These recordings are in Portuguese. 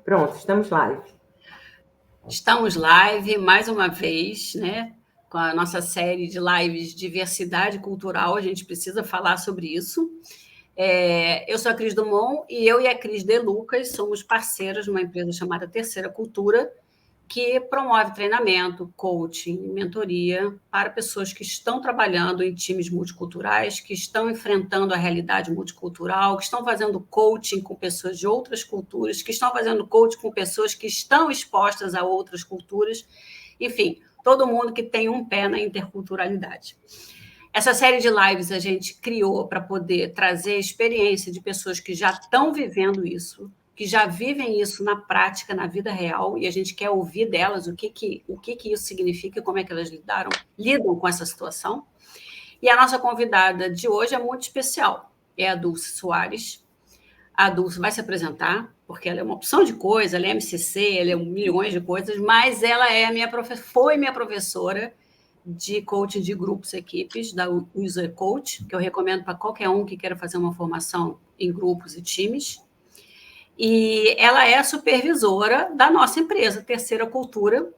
Pronto, estamos live. Estamos live mais uma vez, né? Com a nossa série de lives Diversidade Cultural, a gente precisa falar sobre isso. Eu sou a Cris Dumont e eu e a Cris De Lucas somos parceiras de uma empresa chamada Terceira Cultura, que promove treinamento, coaching, mentoria para pessoas que estão trabalhando em times multiculturais, que estão enfrentando a realidade multicultural, que estão fazendo coaching com pessoas de outras culturas, que estão fazendo coaching com pessoas que estão expostas a outras culturas, enfim, todo mundo que tem um pé na interculturalidade. Essa série de lives a gente criou para poder trazer a experiência de pessoas que já estão vivendo isso, que já vivem isso na prática, na vida real, e a gente quer ouvir delas o que isso significa, como é que elas lidam com essa situação. E a nossa convidada de hoje é muito especial, é a Dulce Soares. A Dulce vai se apresentar, porque ela é uma opção de coisa, ela é MCC, ela é milhões de coisas, mas ela foi minha professora de coaching de grupos, equipes, da User Coach, que eu recomendo para qualquer um que queira fazer uma formação em grupos e times. E ela é a supervisora da nossa empresa, Terceira Cultura,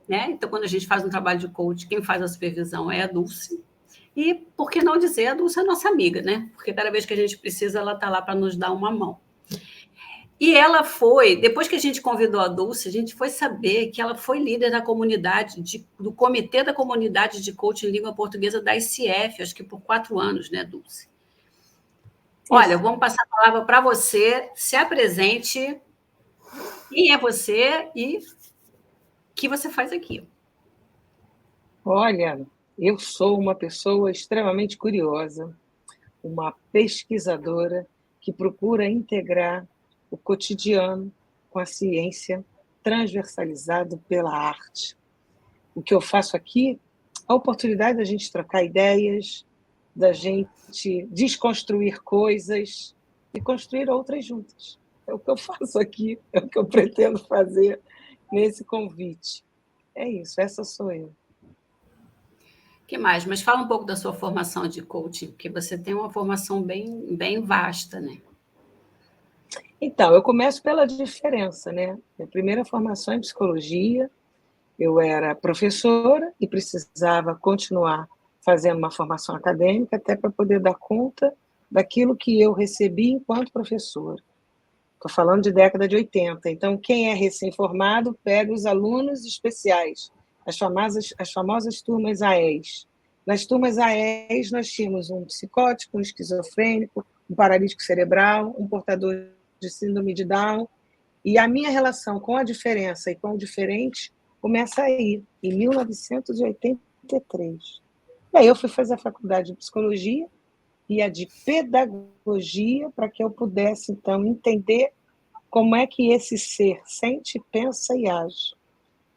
né? Então, quando a gente faz um trabalho de coaching, quem faz a supervisão é a Dulce. E, por que não dizer, a Dulce é nossa amiga, né? Porque cada vez que a gente precisa, ela está lá para nos dar uma mão. E ela foi, depois que a gente convidou a Dulce, a gente foi saber que ela foi líder da comunidade, do Comitê da Comunidade de Coaching em Língua Portuguesa da ICF, acho que por 4 anos, né, Dulce? Olha, vamos passar a palavra para você, se apresente, quem é você e o que você faz aqui. Olha, eu sou uma pessoa extremamente curiosa, uma pesquisadora que procura integrar o cotidiano com a ciência, transversalizado pela arte. O que eu faço aqui, a oportunidade da gente trocar ideias, da gente desconstruir coisas e construir outras juntas. É o que eu faço aqui, é o que eu pretendo fazer nesse convite. É isso, essa sou eu. O que mais? Mas fala um pouco da sua formação de coaching, porque você tem uma formação bem vasta, né? Então, eu começo pela diferença, né? Minha primeira formação é em psicologia, eu era professora e precisava continuar fazendo uma formação acadêmica até para poder dar conta daquilo que eu recebi enquanto professora. Estou falando de década de 80, então quem é recém-formado pega os alunos especiais, as famosas turmas AES. Nas turmas AES nós tínhamos um psicótico, um esquizofrênico, um paralítico cerebral, um portador de síndrome de Down, e a minha relação com a diferença e com o diferente começa aí, em 1983. E aí eu fui fazer a faculdade de psicologia e a de pedagogia para que eu pudesse, então, entender como é que esse ser sente, pensa e age.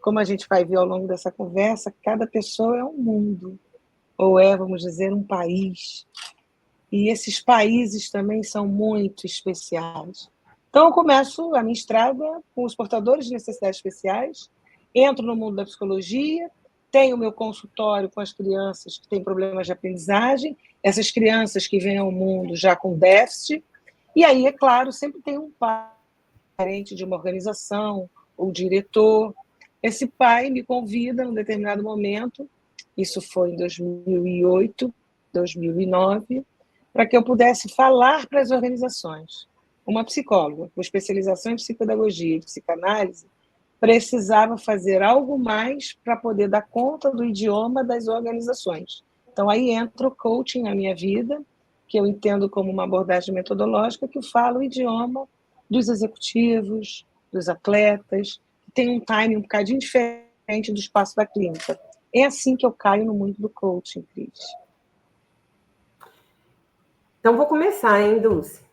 Como a gente vai ver ao longo dessa conversa, cada pessoa é um mundo, ou é, vamos dizer, um país. E esses países também são muito especiais. Então, eu começo a minha estrada com os portadores de necessidades especiais, entro no mundo da psicologia, tenho meu consultório com as crianças que têm problemas de aprendizagem, essas crianças que vêm ao mundo já com déficit, e aí, é claro, sempre tem um pai gerente de uma organização ou diretor. Esse pai me convida num determinado momento, isso foi em 2008, 2009, para que eu pudesse falar para as organizações. Uma psicóloga com especialização em psicopedagogia e psicanálise precisava fazer algo mais para poder dar conta do idioma das organizações. Então, aí entra o coaching na minha vida, que eu entendo como uma abordagem metodológica que fala o idioma dos executivos, dos atletas, que tem um timing um bocadinho diferente do espaço da clínica. É assim que eu caio no mundo do coaching, Cris. Então, vou começar, hein, Dulce?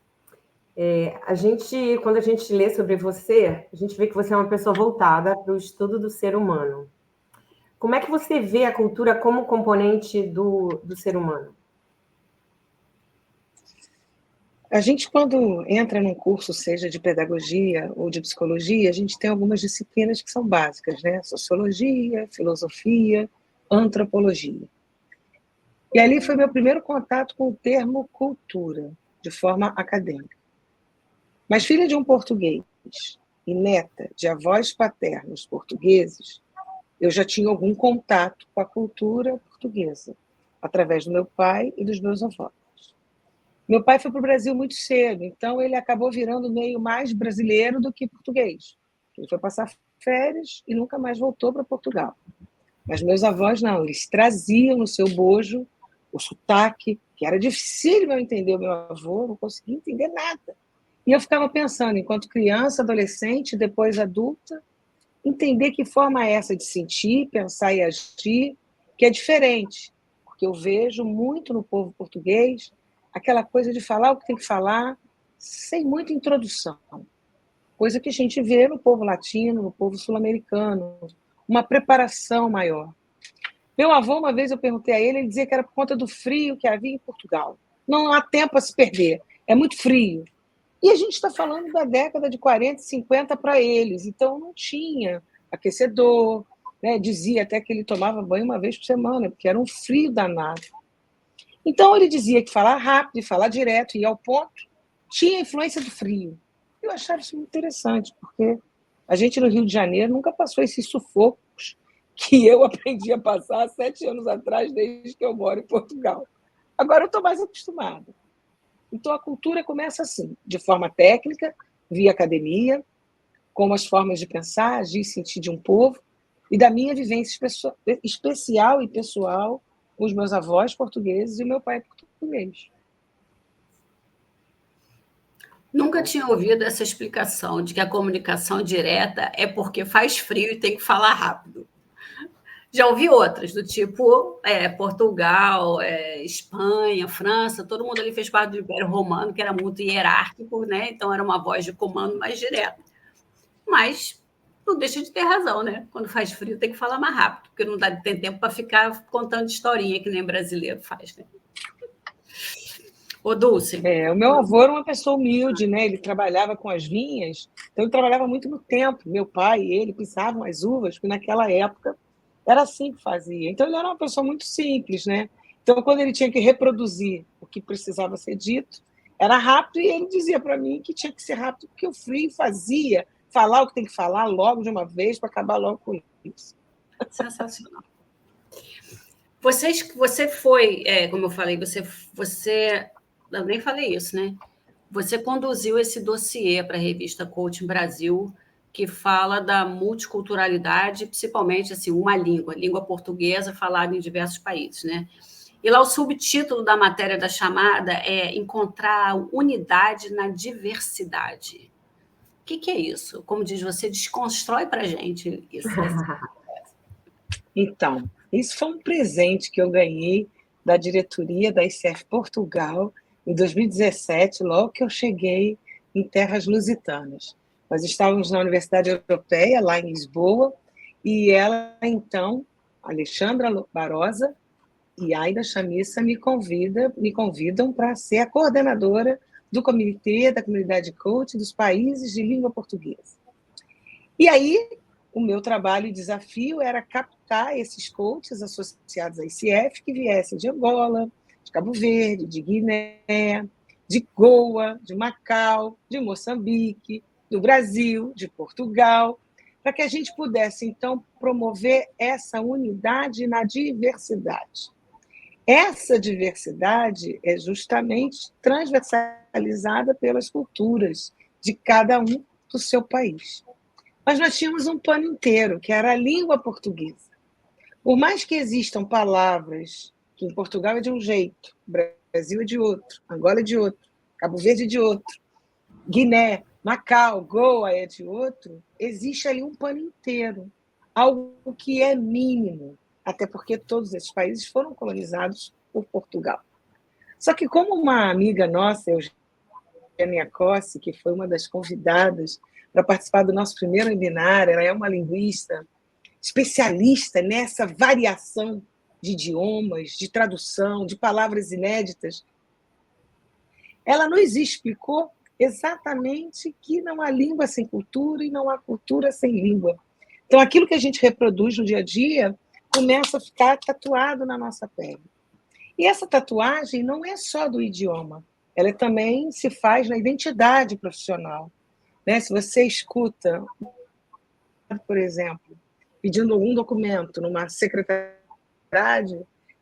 Quando a gente lê sobre você, a gente vê que você é uma pessoa voltada para o estudo do ser humano. Como é que você vê a cultura como componente do ser humano? A gente, quando entra num curso, seja de pedagogia ou de psicologia, a gente tem algumas disciplinas que são básicas, né? Sociologia, filosofia, antropologia. E ali foi meu primeiro contato com o termo cultura, de forma acadêmica. Mas filha de um português e neta de avós paternos portugueses, eu já tinha algum contato com a cultura portuguesa, através do meu pai e dos meus avós. Meu pai foi para o Brasil muito cedo, então ele acabou virando meio mais brasileiro do que português. Ele foi passar férias e nunca mais voltou para Portugal. Mas meus avós não, eles traziam no seu bojo o sotaque, que era difícil eu entender o meu avô, não conseguia entender nada. E eu ficava pensando, enquanto criança, adolescente, depois adulta, entender que forma é essa de sentir, pensar e agir, que é diferente, porque eu vejo muito no povo português aquela coisa de falar o que tem que falar, sem muita introdução, coisa que a gente vê no povo latino, no povo sul-americano, uma preparação maior. Meu avô, uma vez eu perguntei a ele, ele dizia que era por conta do frio que havia em Portugal. Não há tempo a se perder, é muito frio. E a gente está falando da década de 40, 50 para eles, então não tinha aquecedor, né? Dizia até que ele tomava banho uma vez por semana, porque era um frio danado. Então ele dizia que falar rápido e falar direto e ao ponto tinha influência do frio. Eu achava isso muito interessante, porque a gente no Rio de Janeiro nunca passou esses sufocos que eu aprendi a passar há 7 anos atrás, desde que eu moro em Portugal. Agora eu estou mais acostumada. Então, a cultura começa assim, de forma técnica, via academia, como as formas de pensar, agir e sentir de um povo, e da minha vivência especial e pessoal com os meus avós portugueses e o meu pai português. Nunca tinha ouvido essa explicação de que a comunicação direta é porque faz frio e tem que falar rápido. Já ouvi outras, do tipo Portugal, Espanha, França, todo mundo ali fez parte do Império Romano, que era muito hierárquico, né? Então era uma voz de comando mais direta. Mas não deixa de ter razão, né? Quando faz frio tem que falar mais rápido, porque não tem tempo para ficar contando historinha que nem brasileiro faz, né? Ô, Dulce. O meu avô era uma pessoa humilde, né? Ele trabalhava com as vinhas, então ele trabalhava muito no tempo. Meu pai e ele pisavam as uvas, porque naquela época era assim que fazia. Então ele era uma pessoa muito simples, né? Então quando ele tinha que reproduzir o que precisava ser dito, era rápido e ele dizia para mim que tinha que ser rápido porque o frio fazia falar o que tem que falar logo de uma vez para acabar logo com isso. Sensacional. Você foi, como eu falei, eu nem falei isso, né? Você conduziu esse dossiê para a revista Coaching Brasil, que fala da multiculturalidade, principalmente assim, uma língua portuguesa falada em diversos países, né? E lá o subtítulo da matéria da chamada é Encontrar unidade na diversidade. O que é isso? Como diz você, desconstrói para a gente isso. Então, isso foi um presente que eu ganhei da diretoria da ICF Portugal em 2017, logo que eu cheguei em terras lusitanas. Nós estávamos na Universidade Europeia, lá em Lisboa, e ela, então, Alexandra Barosa e Aida Chamissa me convidam para ser a coordenadora do comitê da comunidade coach dos países de língua portuguesa. E aí, o meu trabalho e desafio era captar esses coaches associados à ICF que viessem de Angola, de Cabo Verde, de Guiné, de Goa, de Macau, de Moçambique, do Brasil, de Portugal, para que a gente pudesse, então, promover essa unidade na diversidade. Essa diversidade é justamente transversalizada pelas culturas de cada um do seu país. Mas nós tínhamos um pano inteiro, que era a língua portuguesa. Por mais que existam palavras que em Portugal é de um jeito, Brasil é de outro, Angola é de outro, Cabo Verde é de outro, Guiné, Macau, Goa é de outro, existe ali um pano inteiro, algo que é mínimo, até porque todos esses países foram colonizados por Portugal. Só que como uma amiga nossa, Eugênia Cossi, que foi uma das convidadas para participar do nosso primeiro webinar, ela é uma linguista especialista nessa variação de idiomas, de tradução, de palavras inéditas. Ela nos explicou exatamente que não há língua sem cultura e não há cultura sem língua. Então, aquilo que a gente reproduz no dia a dia começa a ficar tatuado na nossa pele. E essa tatuagem não é só do idioma, ela também se faz na identidade profissional. né? Se você escuta, por exemplo, pedindo algum documento numa secretaria,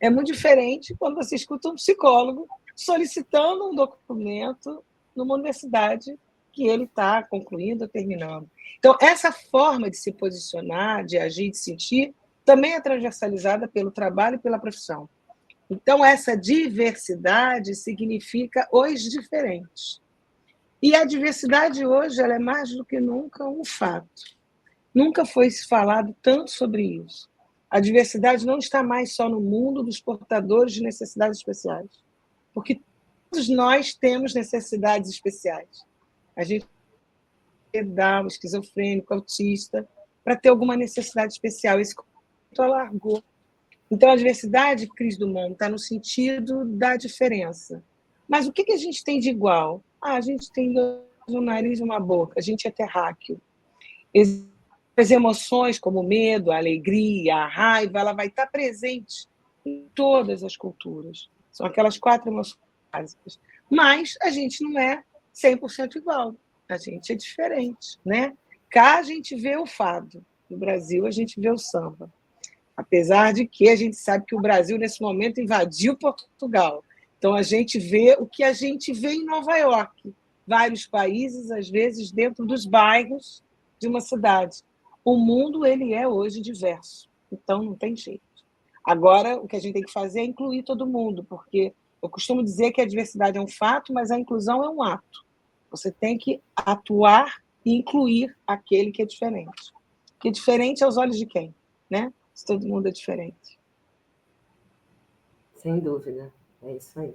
é muito diferente quando você escuta um psicólogo solicitando um documento numa universidade que ele está concluindo ou terminando. Então, essa forma de se posicionar, de agir, de sentir, também é transversalizada pelo trabalho e pela profissão. Então, essa diversidade significa os diferentes. E a diversidade hoje ela é mais do que nunca um fato. Nunca foi falado tanto sobre isso. A diversidade não está mais só no mundo dos portadores de necessidades especiais, porque todos nós temos necessidades especiais. A gente é Down, esquizofrênico, autista, para ter alguma necessidade especial. Esse conceito alargou. Então, a diversidade, Cris Dumont, está no sentido da diferença. Mas o que a gente tem de igual? A gente tem um nariz e uma boca, a gente é terráqueo. As emoções, como o medo, a alegria, a raiva, ela vai estar presente em todas as culturas. São aquelas 4 emoções básicas. Mas a gente não é 100% igual. A gente é diferente, né? Cá a gente vê o fado. No Brasil, a gente vê o samba. Apesar de que a gente sabe que o Brasil, nesse momento, invadiu Portugal. Então, a gente vê o que a gente vê em Nova York. Vários países, às vezes, dentro dos bairros de uma cidade. O mundo ele é hoje diverso, então não tem jeito. Agora, o que a gente tem que fazer é incluir todo mundo, porque eu costumo dizer que a diversidade é um fato, mas a inclusão é um ato. Você tem que atuar e incluir aquele que é diferente. Porque diferente aos olhos de quem? Né? Se todo mundo é diferente. Sem dúvida, é isso aí.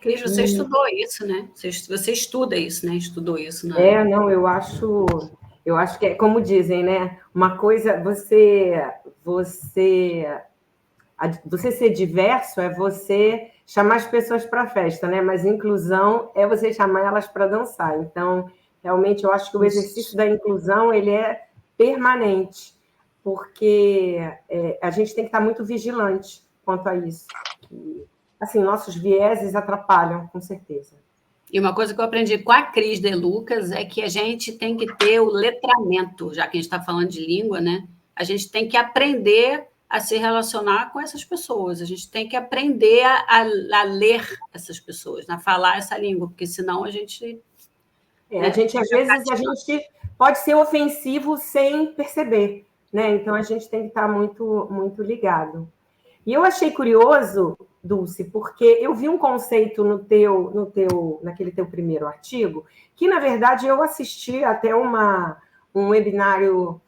Cris, você estudou isso, né? Você estuda isso, né? Estudou isso. Não, eu acho que é como dizem, né? Uma coisa, você ser diverso é você chamar as pessoas para a festa, né? Mas inclusão é você chamar elas para dançar. Então, realmente, eu acho que o exercício da inclusão ele é permanente, porque a gente tem que estar muito vigilante quanto a isso. E, assim, nossos vieses atrapalham, com certeza. E uma coisa que eu aprendi com a Cris de Lucas é que a gente tem que ter o letramento, já que a gente está falando de língua, né? A gente tem que aprender a se relacionar com essas pessoas, a gente tem que aprender a ler essas pessoas, a falar essa língua, porque senão a gente... a gente, às vezes, a gente pode ser ofensivo sem perceber, né? Então, a gente tem que estar muito, muito ligado. E eu achei curioso, Dulce, porque eu vi um conceito naquele teu primeiro artigo, que, na verdade, eu assisti até um webinário,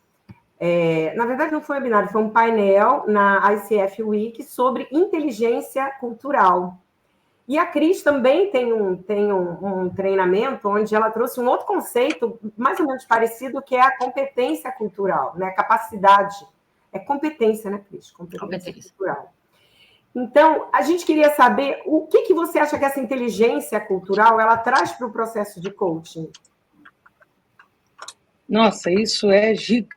na verdade, não foi um webinário, foi um painel na ICF Week sobre inteligência cultural. E a Cris também tem um treinamento onde ela trouxe um outro conceito, mais ou menos parecido, que é a competência cultural, né? Capacidade. É competência, né, Cris? Competência cultural. Então, a gente queria saber o que você acha que essa inteligência cultural ela traz para o processo de coaching? Nossa, isso é gigante.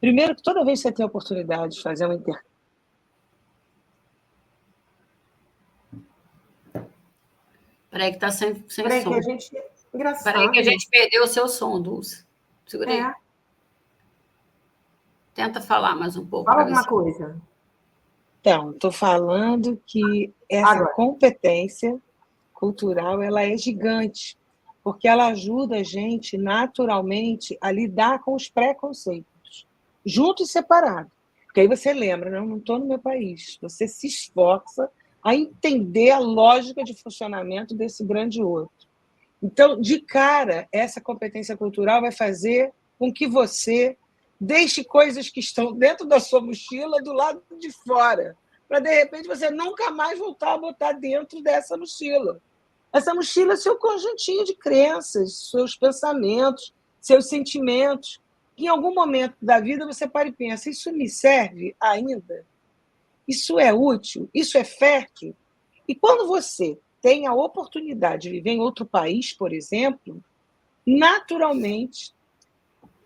Primeiro, que toda vez que você tem a oportunidade de fazer um intercâmbio, Peraí que está sem som. Peraí que a gente... Engraçado. Peraí que a gente perdeu o seu som, Dulce. Segurei. Tenta falar mais um pouco. Fala alguma coisa. Então, estou falando que essa competência cultural ela é gigante, porque ela ajuda a gente naturalmente a lidar com os preconceitos, junto e separado. Porque aí você lembra, não estou no meu país, você se esforça a entender a lógica de funcionamento desse grande outro. Então, de cara, essa competência cultural vai fazer com que você deixe coisas que estão dentro da sua mochila do lado de fora, para, de repente, você nunca mais voltar a botar dentro dessa mochila. Essa mochila é seu conjuntinho de crenças, seus pensamentos, seus sentimentos. Em algum momento da vida, você para e pensa, isso me serve ainda? Isso é útil? Isso é fértil? E quando você tem a oportunidade de viver em outro país, por exemplo, naturalmente,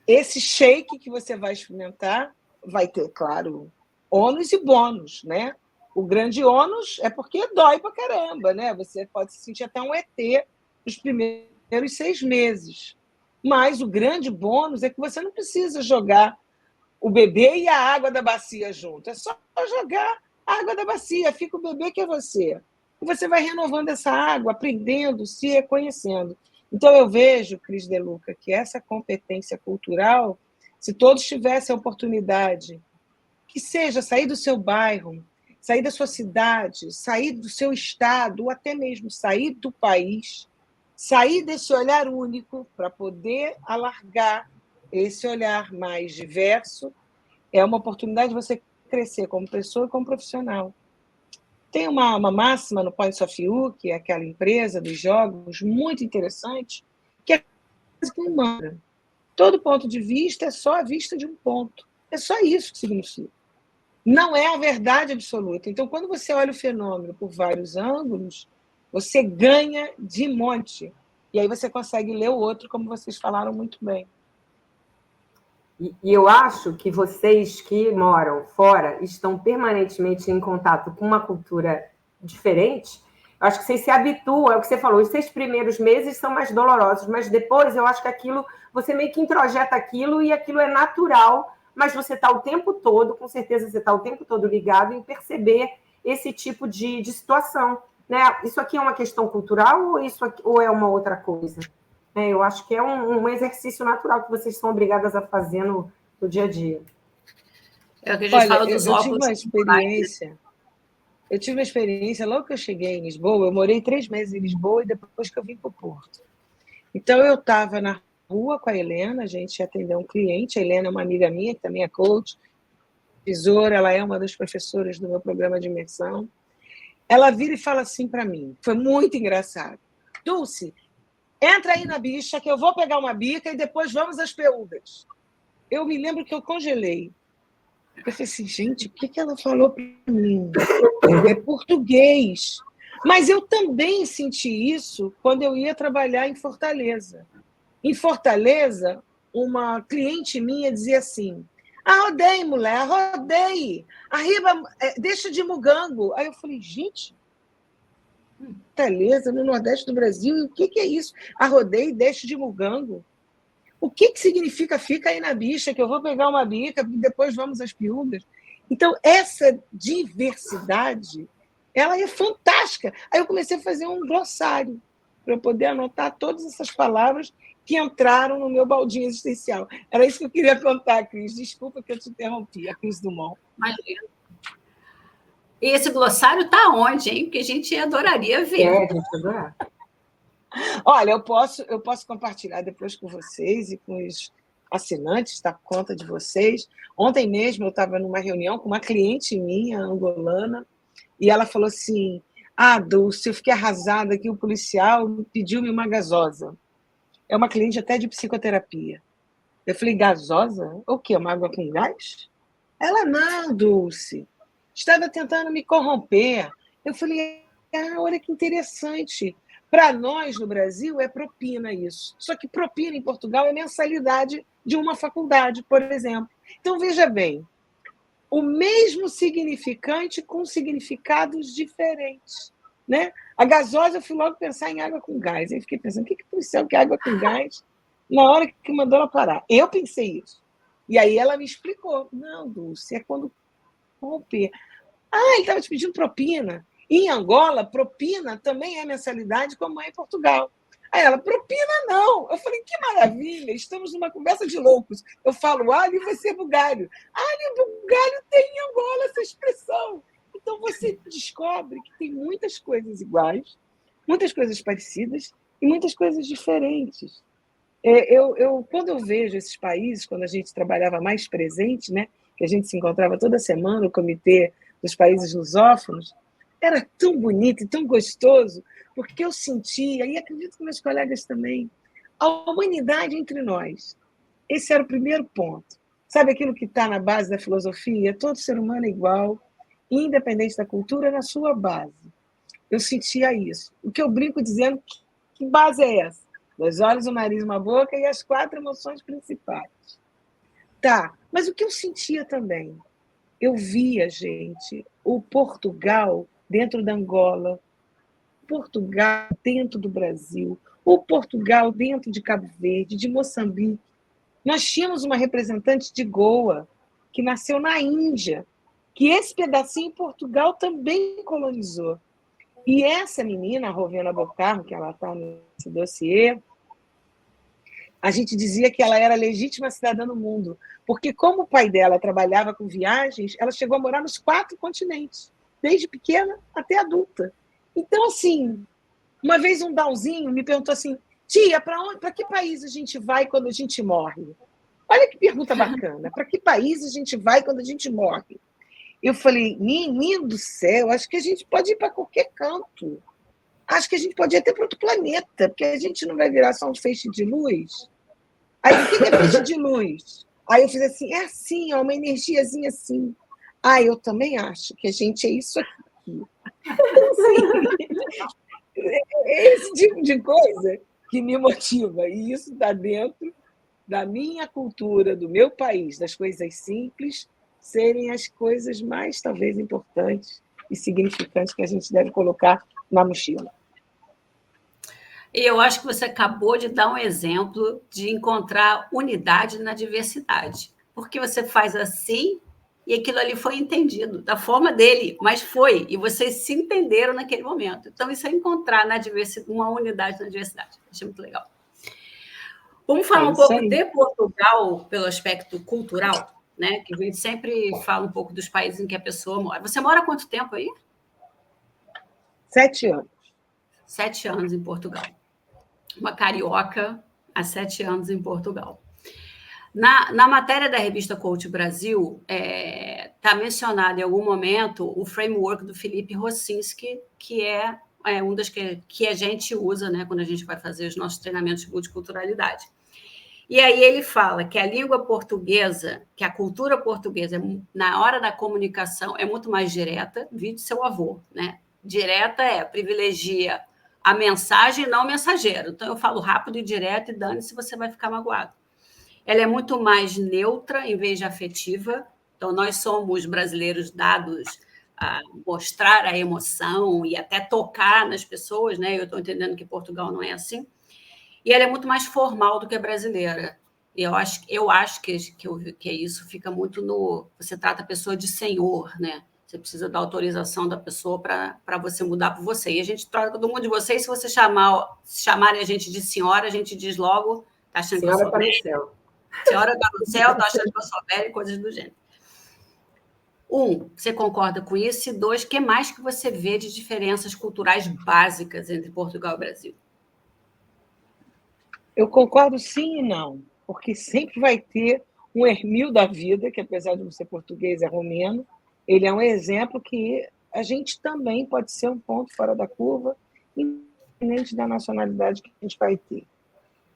esse shake que você vai experimentar vai ter, claro, ônus e bônus, né? O grande ônus é porque dói pra caramba, né? Você pode se sentir até um ET nos primeiros 6 meses. Mas o grande bônus é que você não precisa jogar o bebê e a água da bacia junto. É só jogar a água da bacia, fica o bebê que é você. E você vai renovando essa água, aprendendo, se reconhecendo. Então, eu vejo, Cris De Luca, que essa competência cultural, se todos tivessem a oportunidade, que seja sair do seu bairro, sair da sua cidade, sair do seu estado, ou até mesmo sair do país, sair desse olhar único para poder alargar esse olhar mais diverso, é uma oportunidade de você crescer como pessoa e como profissional. Tem uma máxima no Points of View, que é aquela empresa dos jogos, muito interessante, que é quase que um mantra. Todo ponto de vista é só a vista de um ponto. É só isso que significa. Não é a verdade absoluta. Então, quando você olha o fenômeno por vários ângulos, você ganha de monte. E aí você consegue ler o outro, como vocês falaram muito bem. E eu acho que vocês que moram fora estão permanentemente em contato com uma cultura diferente. Eu acho que vocês se habituam, é o que você falou, os 6 primeiros meses são mais dolorosos, mas depois eu acho que aquilo, você meio que introjeta aquilo e aquilo é natural, mas você está o tempo todo, com certeza você está o tempo todo ligado em perceber esse tipo de situação. Né? Isso aqui é uma questão cultural ou é uma outra coisa? Eu acho que é um exercício natural que vocês são obrigadas a fazer no dia a dia. É o que a gente fala dos eu tive óculos. uma experiência. Eu tive uma experiência, logo que eu cheguei em Lisboa, eu morei 3 meses em Lisboa e depois que eu vim para o Porto. Então, eu estava na rua com a Helena, a gente atendeu um cliente, a Helena é uma amiga minha, que também é coach, visora, ela é uma das professoras do meu programa de imersão. Ela vira e fala assim para mim, foi muito engraçado. Dulce, entra aí na bicha que eu vou pegar uma bica e depois vamos às peúgas. Eu me lembro que eu congelei. Eu falei assim, gente, o que ela falou para mim? É português. Mas eu também senti isso quando eu ia trabalhar em Fortaleza. Em Fortaleza, uma cliente minha dizia assim, arrodei, mulher, arrodei. Arriba, deixa de mugango. Aí eu falei, gente, Fortaleza, no Nordeste do Brasil, e o que é isso? Arrodei, deixa de mugango. O que significa fica aí na bicha, que eu vou pegar uma bica e depois vamos às piúgas? Então, essa diversidade, ela é fantástica. Aí eu comecei a fazer um glossário para eu poder anotar todas essas palavras que entraram no meu baldinho existencial. Era isso que eu queria contar, Cris. Desculpa que eu te interrompi, a Cris Dumont. Imagina. E esse glossário está onde, hein? Porque a gente adoraria ver. A gente adorar. Olha, eu posso compartilhar depois com vocês e com os assinantes, da conta de vocês. Ontem mesmo eu estava numa reunião com uma cliente minha, angolana, e ela falou assim, Dulce, eu fiquei arrasada que o policial pediu-me uma gasosa. É uma cliente até de psicoterapia. Eu falei, gasosa? O quê? Uma água com gás? Ela, não, Dulce. Estava tentando me corromper. Eu falei, olha que interessante. Para nós, no Brasil, é propina isso. Só que propina em Portugal é mensalidade de uma faculdade, por exemplo. Então, veja bem, o mesmo significante com significados diferentes. Né? A gasosa, eu fui logo pensar em água com gás. Aí fiquei pensando, o que policial quer água com gás? Na hora que mandou ela parar. Eu pensei isso. E aí ela me explicou. Não, Dulce, é quando corromper. Ele estava te pedindo propina. Em Angola, propina também é mensalidade, como é em Portugal. Aí ela, propina não. Eu falei, que maravilha, estamos numa conversa de loucos. Eu falo alho e você bugalho. Alho e bugalho tem em Angola essa expressão. Então você descobre que tem muitas coisas iguais, muitas coisas parecidas e muitas coisas diferentes. Quando eu vejo esses países, quando a gente trabalhava mais presente, né, que a gente se encontrava toda semana no comitê dos países lusófonos, era tão bonito e tão gostoso, porque eu sentia, e acredito que meus colegas também, a humanidade entre nós. Esse era o primeiro ponto. Sabe aquilo que está na base da filosofia? Todo ser humano é igual, independente da cultura, na sua base. Eu sentia isso. O que eu brinco dizendo, que base é essa? 2 olhos, um nariz, uma boca e as 4 emoções principais. Tá, mas o que eu sentia também? Eu via, gente, o Portugal dentro da Angola, Portugal dentro do Brasil, o Portugal dentro de Cabo Verde, de Moçambique. Nós tínhamos uma representante de Goa, que nasceu na Índia, que esse pedacinho Portugal também colonizou. E essa menina, a Rovena Bocarro, que ela está nesse dossiê, a gente dizia que ela era legítima cidadã do mundo, porque como o pai dela trabalhava com viagens, ela chegou a morar nos 4 continentes, desde pequena até adulta. Então, assim, uma vez um Dalzinho me perguntou assim, tia, para que país a gente vai quando a gente morre? Olha que pergunta bacana, para que país a gente vai quando a gente morre? Eu falei, menino do céu, acho que a gente pode ir para qualquer canto. Acho que a gente pode ir até para outro planeta, porque a gente não vai virar só um feixe de luz. Aí, o que é feixe de luz? Aí eu fiz assim, é assim, ó, uma energiazinha assim. Ah, eu também acho que a gente é isso aqui. Assim, é esse tipo de coisa que me motiva. E isso está dentro da minha cultura, do meu país, das coisas simples serem as coisas mais, talvez, importantes e significantes que a gente deve colocar na mochila. E eu acho que você acabou de dar um exemplo de encontrar unidade na diversidade, porque você faz assim e aquilo ali foi entendido da forma dele, mas foi, e vocês se entenderam naquele momento. Então, isso é encontrar na diversidade, uma unidade na diversidade. Achei muito legal. Vamos falar um pouco de Portugal pelo aspecto cultural, né? Que a gente sempre fala um pouco dos países em que a pessoa mora. Você mora há quanto tempo aí? 7 anos. 7 anos em Portugal. Uma carioca há 7 anos em Portugal. Na matéria da revista Coach Brasil, está mencionado em algum momento o framework do Felipe Rossinski, que é um das que a gente usa, né, quando a gente vai fazer os nossos treinamentos de multiculturalidade. E aí ele fala que a língua portuguesa, que a cultura portuguesa, na hora da comunicação, é muito mais direta, vide seu avô, né? Direta privilegia a mensagem e não o mensageiro. Então, eu falo rápido e direto e dane-se, você vai ficar magoado. Ela é muito mais neutra em vez de afetiva. Então, nós somos brasileiros dados a mostrar a emoção e até tocar nas pessoas, né? Eu estou entendendo que Portugal não é assim. E ela é muito mais formal do que a brasileira. E eu acho que isso fica muito no... Você trata a pessoa de senhor, né? Você precisa da autorização da pessoa para você mudar por você. E a gente troca todo mundo de você, e se você chamarem a gente de senhora, a gente diz logo, tá achando senhora que eu sou velha? No céu. Senhora está no céu, tá achando que eu sou velha, e coisas do gênero. 1, você concorda com isso? E 2, o que mais que você vê de diferenças culturais básicas entre Portugal e Brasil? Eu concordo sim e não, porque sempre vai ter um Hermil da vida, que apesar de não ser português, é romeno. Ele é um exemplo que a gente também pode ser um ponto fora da curva, independente da nacionalidade que a gente vai ter.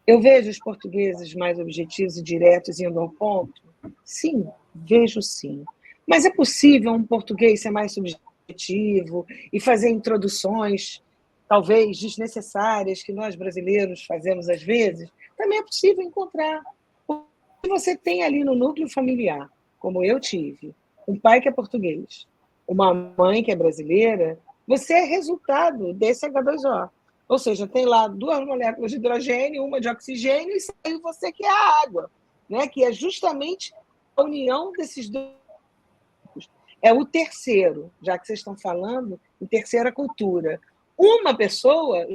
Eu vejo os portugueses mais objetivos e diretos indo ao ponto? Sim, vejo sim. Mas é possível um português ser mais subjetivo e fazer introduções, talvez desnecessárias, que nós brasileiros fazemos às vezes? Também é possível encontrar. Se você tem ali no núcleo familiar, como eu tive, um pai que é português, uma mãe que é brasileira, você é resultado desse H2O. Ou seja, tem lá 2 moléculas de hidrogênio, uma de oxigênio, e saiu você que é a água, né? Que é justamente a união desses 2. É o terceiro, já que vocês estão falando em terceira cultura. Uma pessoa,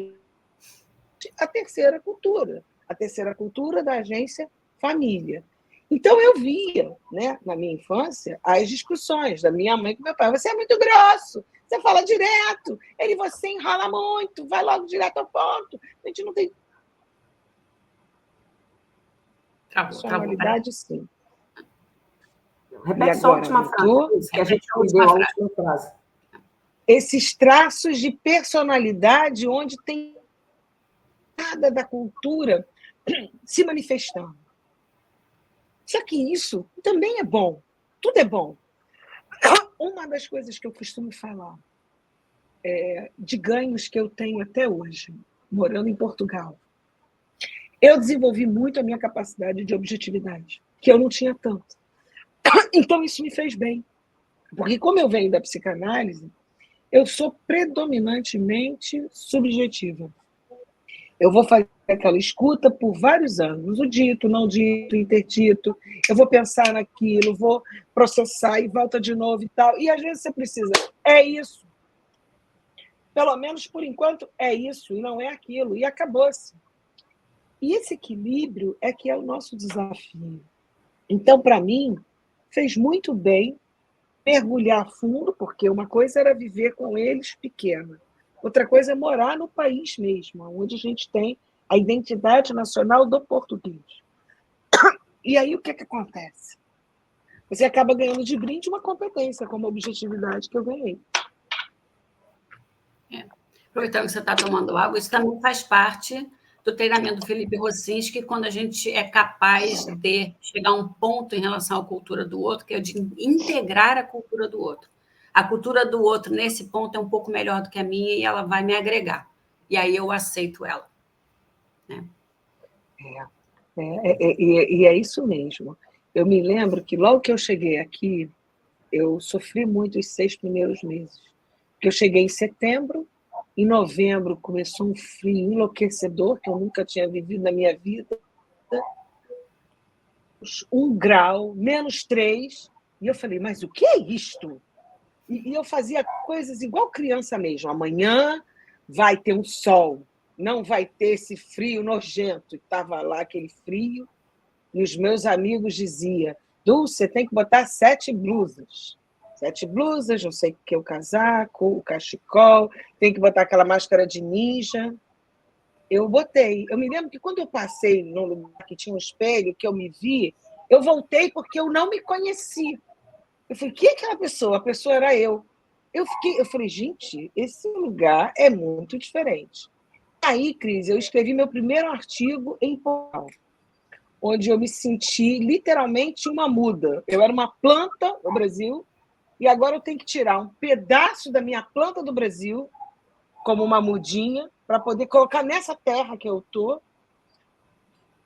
a terceira cultura da agência família. Então, eu via, né, na minha infância, as discussões da minha mãe com meu pai. Você é muito grosso, você fala direto, você enrola muito, vai logo direto ao ponto. A gente não tem... Personalidade, sim. Repete só a última frase, que a gente perdeu a última frase. Esses traços de personalidade onde tem nada da cultura se manifestando. Só que isso também é bom. Tudo é bom. Uma das coisas que eu costumo falar de ganhos que eu tenho até hoje, morando em Portugal, eu desenvolvi muito a minha capacidade de objetividade, que eu não tinha tanto. Então, isso me fez bem. Porque, como eu venho da psicanálise, eu sou predominantemente subjetiva. Eu vou fazer aquela escuta por vários anos, o dito, não dito, interdito, eu vou pensar naquilo, vou processar e volta de novo e tal. E às vezes você precisa, é isso. Pelo menos por enquanto é isso, e não é aquilo, e acabou-se. E esse equilíbrio é que é o nosso desafio. Então, para mim, fez muito bem mergulhar fundo, porque uma coisa era viver com eles pequena, outra coisa é morar no país mesmo, onde a gente tem a identidade nacional do português. E aí o que acontece? Você acaba ganhando de brinde uma competência, como a objetividade que eu ganhei. Aproveitando que você está tomando água, isso também faz parte do treinamento do Felipe Rossinski, quando a gente é capaz de chegar a um ponto em relação à cultura do outro, que é de integrar a cultura do outro. A cultura do outro, nesse ponto, é um pouco melhor do que a minha e ela vai me agregar. E aí eu aceito ela. Né? E é isso mesmo. Eu me lembro que logo que eu cheguei aqui, eu sofri muito os 6 primeiros meses. Porque eu cheguei em setembro, em novembro começou um frio enlouquecedor, que eu nunca tinha vivido na minha vida. 1 grau, -3. E eu falei, mas o que é isto? E eu fazia coisas igual criança mesmo. Amanhã vai ter um sol, não vai ter esse frio nojento. E estava lá aquele frio, e os meus amigos diziam, Dulce, você tem que botar 7 blusas. 7 blusas, não sei o que, o casaco, o cachecol, tem que botar aquela máscara de ninja. Eu botei. Eu me lembro que quando eu passei num lugar que tinha um espelho, que eu me vi, eu voltei porque eu não me conheci. Eu falei, quem é aquela pessoa? A pessoa era eu. Eu falei, gente, esse lugar é muito diferente. Aí, Cris, eu escrevi meu primeiro artigo em Portugal, onde eu me senti literalmente uma muda. Eu era uma planta no Brasil e agora eu tenho que tirar um pedaço da minha planta do Brasil, como uma mudinha, para poder colocar nessa terra que eu estou.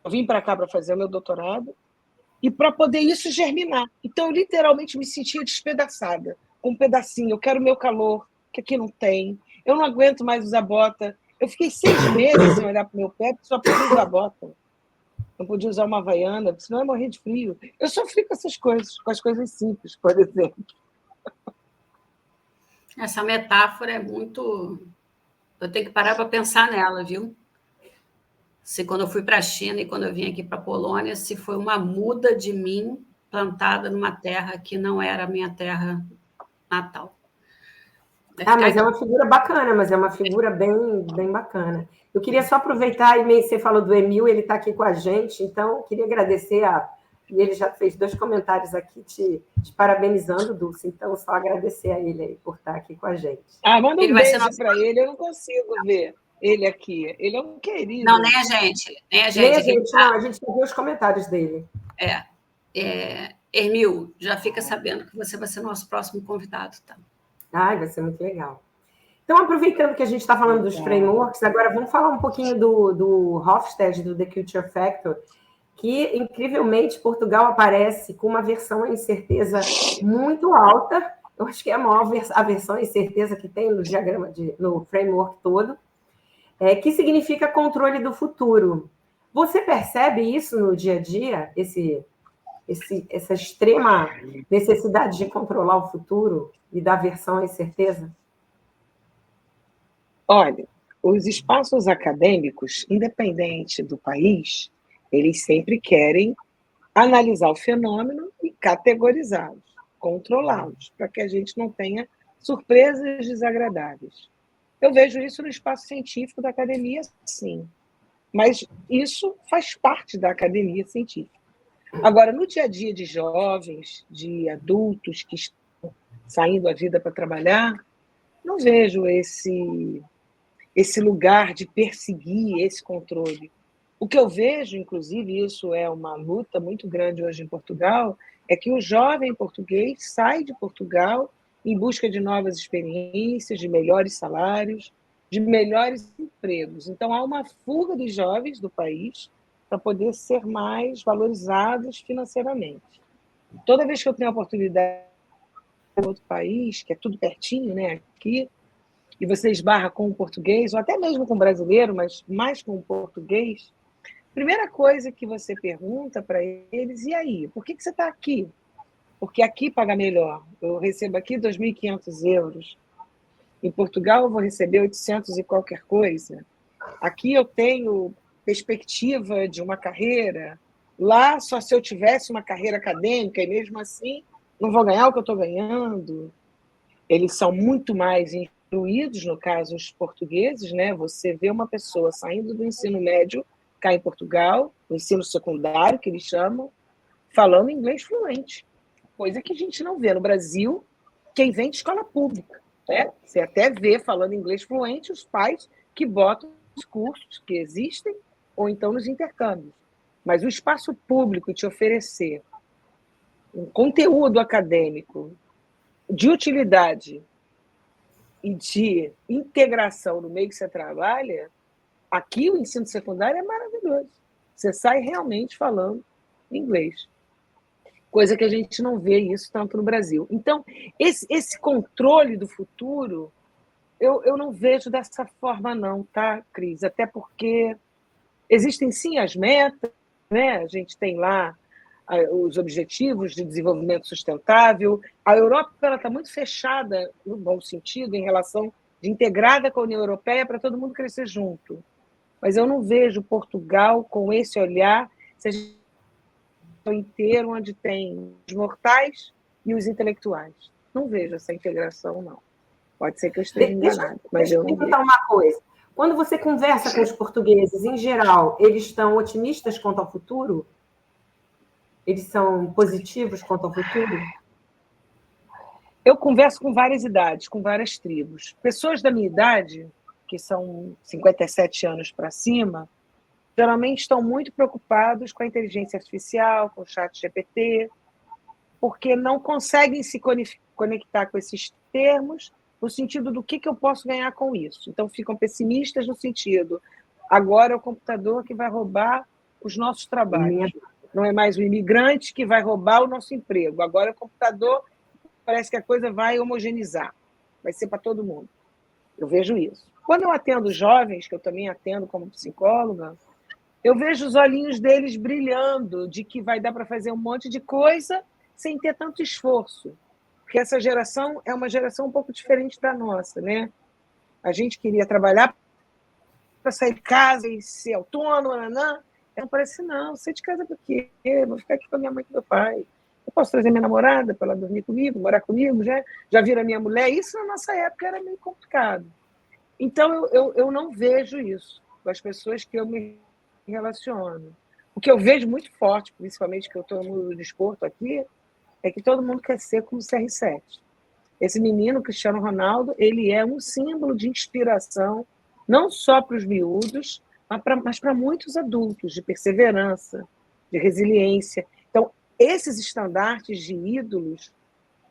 Eu vim para cá para fazer o meu doutorado e para poder isso germinar. Então, eu literalmente me sentia despedaçada, com um pedacinho. Eu quero o meu calor, que aqui não tem. Eu não aguento mais usar bota. Eu fiquei 6 meses sem olhar para o meu pé, porque só podia usar bota. Não podia usar uma havaiana, porque senão eu ia morrer de frio. Eu sofri com essas coisas, com as coisas simples, por exemplo. Essa metáfora é muito... Eu tenho que parar para pensar nela, viu? Se quando eu fui para a China e quando eu vim aqui para a Polônia, se foi uma muda de mim plantada numa terra que não era a minha terra natal. Mas é uma figura bacana, mas é uma figura bem, bem bacana. Eu queria só aproveitar, e você falou do Emil, ele está aqui com a gente, então queria agradecer ele já fez 2 comentários aqui te parabenizando, Dulce, então só agradecer a ele aí por estar aqui com a gente. Manda um beijo para ele, eu não consigo ver ele aqui. Ele é um querido. Não, nem a gente. Nem a gente, não, a gente viu os comentários dele. Emil, já fica sabendo que você vai ser nosso próximo convidado, tá? Vai ser muito legal. Então, aproveitando que a gente está falando dos frameworks, agora vamos falar um pouquinho do Hofstede, do The Culture Factor, que, incrivelmente, Portugal aparece com uma versão em certeza muito alta. Eu acho que é a versão em certeza que tem no diagrama, no framework todo, que significa controle do futuro. Você percebe isso no dia a dia, essa extrema necessidade de controlar o futuro e da versão em certeza? Olha, os espaços acadêmicos, independente do país, eles sempre querem analisar o fenômeno e categorizá-los, controlá-los, para que a gente não tenha surpresas desagradáveis. Eu vejo isso no espaço científico da academia, sim, mas isso faz parte da academia científica. Agora, no dia a dia de jovens, de adultos que estão saindo à vida para trabalhar, não vejo esse lugar de perseguir esse controle. O que eu vejo, inclusive, isso é uma luta muito grande hoje em Portugal, é que o jovem português sai de Portugal em busca de novas experiências, de melhores salários, de melhores empregos. Então, há uma fuga dos jovens do país para poder ser mais valorizados financeiramente. Toda vez que eu tenho a oportunidade em outro país, que é tudo pertinho, né, aqui, e você esbarra com o português, ou até mesmo com o brasileiro, mas mais com o português, primeira coisa que você pergunta para eles, e aí, por que você está aqui? Porque aqui paga melhor. Eu recebo aqui 2.500 euros. Em Portugal eu vou receber 800 e qualquer coisa. Aqui eu tenho perspectiva de uma carreira. Lá, só se eu tivesse uma carreira acadêmica, e mesmo assim não vou ganhar o que eu estou ganhando. Eles são muito mais instruídos, no caso, os portugueses, né? Você vê uma pessoa saindo do ensino médio, cá em Portugal, o ensino secundário, que eles chamam, falando inglês fluente. Coisa que a gente não vê no Brasil, quem vem de escola pública. Né? Você até vê falando inglês fluente os pais que botam os cursos que existem ou então nos intercâmbios. Mas o espaço público te oferecer um conteúdo acadêmico de utilidade e de integração no meio que você trabalha, aqui o ensino secundário é maravilhoso. Você sai realmente falando inglês. Coisa que a gente não vê isso tanto no Brasil. Então, esse controle do futuro, eu não vejo dessa forma não, tá, Cris? Até porque existem, sim, as metas, né? A gente tem lá os objetivos de desenvolvimento sustentável. A Europa está muito fechada, no bom sentido, em relação de integrada com a União Europeia para todo mundo crescer junto. Mas eu não vejo Portugal com esse olhar, se a gente inteiro onde tem os mortais e os intelectuais. Não vejo essa integração, não. Pode ser que eu esteja enganado, mas eu não vejo. Deixa eu uma coisa. Quando você conversa com os portugueses, em geral, eles estão otimistas quanto ao futuro? Eles são positivos quanto ao futuro? Eu converso com várias idades, com várias tribos. Pessoas da minha idade, que são 57 anos para cima, geralmente estão muito preocupados com a inteligência artificial, com o chat GPT, porque não conseguem se conectar com esses termos no sentido do que eu posso ganhar com isso. Então, ficam pessimistas no sentido, agora é o computador que vai roubar os nossos trabalhos. Não é mais o imigrante que vai roubar o nosso emprego. Agora é o computador, parece que a coisa vai homogeneizar. Vai ser para todo mundo. Eu vejo isso. Quando eu atendo jovens, que eu também atendo como psicóloga, eu vejo os olhinhos deles brilhando, de que vai dar para fazer um monte de coisa sem ter tanto esforço. Porque essa geração é uma geração um pouco diferente da nossa, né? A gente queria trabalhar para sair de casa e ser autônomo, nanã. Não parece, não, sair de casa por quê? Vou ficar aqui com a minha mãe e com meu pai. Eu posso trazer minha namorada para ela dormir comigo, morar comigo, já vira minha mulher. Isso, na nossa época, era meio complicado. Então, eu não vejo isso com as pessoas que eu me relaciono. O que eu vejo muito forte, principalmente que eu estou no desporto aqui, é que todo mundo quer ser como o CR7. Esse menino, Cristiano Ronaldo, ele é um símbolo de inspiração, não só para os miúdos, mas para muitos adultos, de perseverança, de resiliência. Então, esses estandartes de ídolos,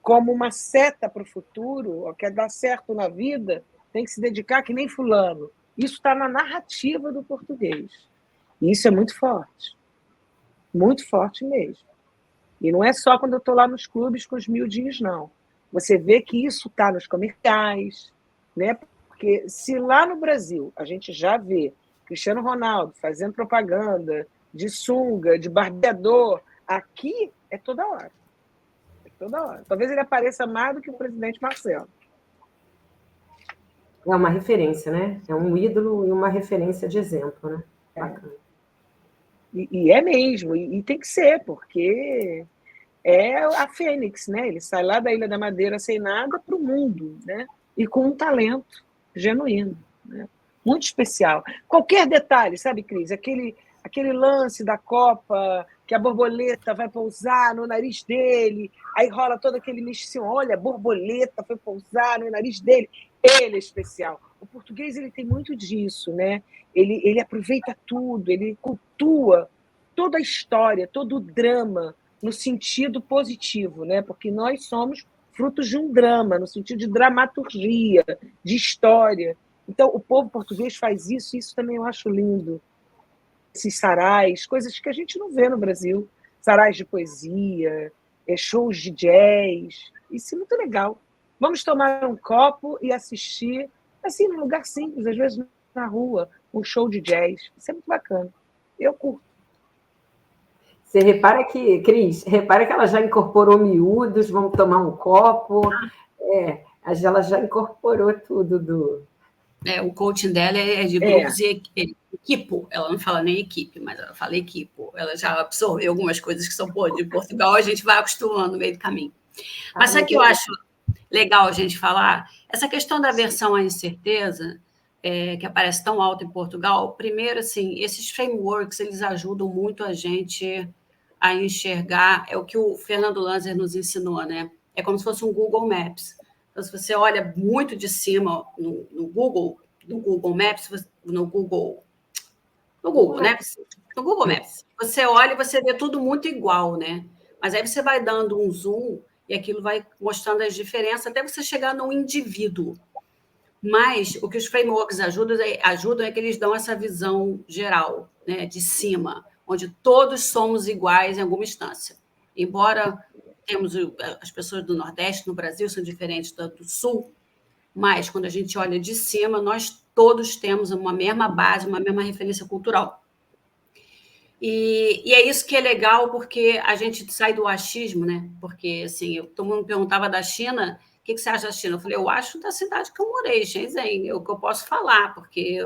como uma seta para o futuro, quer dar certo na vida, tem que se dedicar que nem fulano. Isso está na narrativa do português. E isso é muito forte mesmo. E não é só quando eu estou lá nos clubes com os miudinhos, não. Você vê que isso está nos comerciais, né? Porque se lá no Brasil a gente já vê Cristiano Ronaldo fazendo propaganda de sunga, de barbeador, aqui é toda hora. É toda hora. Talvez ele apareça mais do que o presidente Marcelo. É uma referência, né? É um ídolo e uma referência de exemplo, né? Bacana. E é mesmo, e tem que ser, porque é a Fênix, né? Ele sai lá da Ilha da Madeira sem nada para o mundo, né? E com um talento genuíno, né? Muito especial. Qualquer detalhe, sabe, Cris? Aquele lance da Copa, que a borboleta vai pousar no nariz dele, aí rola todo aquele misticismo, olha, a borboleta foi pousar no nariz dele. Ele é especial. O português ele tem muito disso, né? Ele aproveita tudo, ele cultua toda a história, todo o drama, no sentido positivo, né? Porque nós somos frutos de um drama, no sentido de dramaturgia, de história. Então, o povo português faz isso, e isso também eu acho lindo. Esses sarais, coisas que a gente não vê no Brasil. Sarais de poesia, shows de jazz. Isso é muito legal. Vamos tomar um copo e assistir assim, num lugar simples, às vezes na rua, um show de jazz. Isso é muito bacana. Eu curto. Você repara que, Cris, repara que ela já incorporou miúdos, vamos tomar um copo. Ela já incorporou tudo do. O coaching dela é de grupos e equipo. Ela não fala nem equipe, mas ela fala equipo. Ela já absorveu algumas coisas que são de Portugal, a gente vai acostumando no meio do caminho. Mas sabe o que eu acho legal a gente falar? Essa questão da aversão à incerteza, que aparece tão alto em Portugal, primeiro, assim, esses frameworks, eles ajudam muito a gente a enxergar, é o que o Fernando Lanzer nos ensinou, né? É como se fosse um Google Maps. Então, se você olha muito de cima no Google Maps, no Google, né? No Google Maps, você olha e você vê tudo muito igual, né? Mas aí você vai dando um zoom e aquilo vai mostrando as diferenças até você chegar no indivíduo. Mas o que os frameworks ajudam é que eles dão essa visão geral, né, de cima, onde todos somos iguais em alguma instância. Embora as pessoas do Nordeste, no Brasil, são diferentes do Sul, mas quando a gente olha de cima, nós todos temos uma mesma base, uma mesma referência cultural. E é isso que é legal, porque a gente sai do achismo, né? Porque, assim, todo mundo me perguntava da China, o que você acha da China? Eu falei, eu acho da cidade que eu morei, Shenzhen, é o que eu posso falar, porque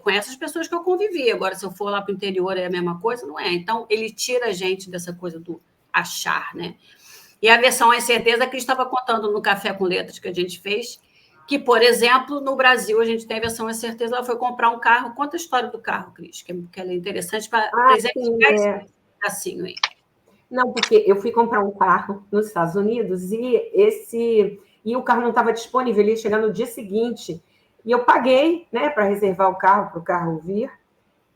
com essas pessoas que eu convivi. Agora, se eu for lá para o interior, é a mesma coisa? Não é. Então, ele tira a gente dessa coisa do achar, né? E a versão à incerteza que estava contando no Café com Letras que a gente fez, que, por exemplo, no Brasil, a gente tem a versão à certeza, ela foi comprar um carro. Conta a história do carro, Cris, que ela é interessante para exemplificar esse pedacinho aí. Não, porque eu fui comprar um carro nos Estados Unidos e o carro não estava disponível, ele ia chegar no dia seguinte. E eu paguei, né, para reservar o carro, para o carro vir.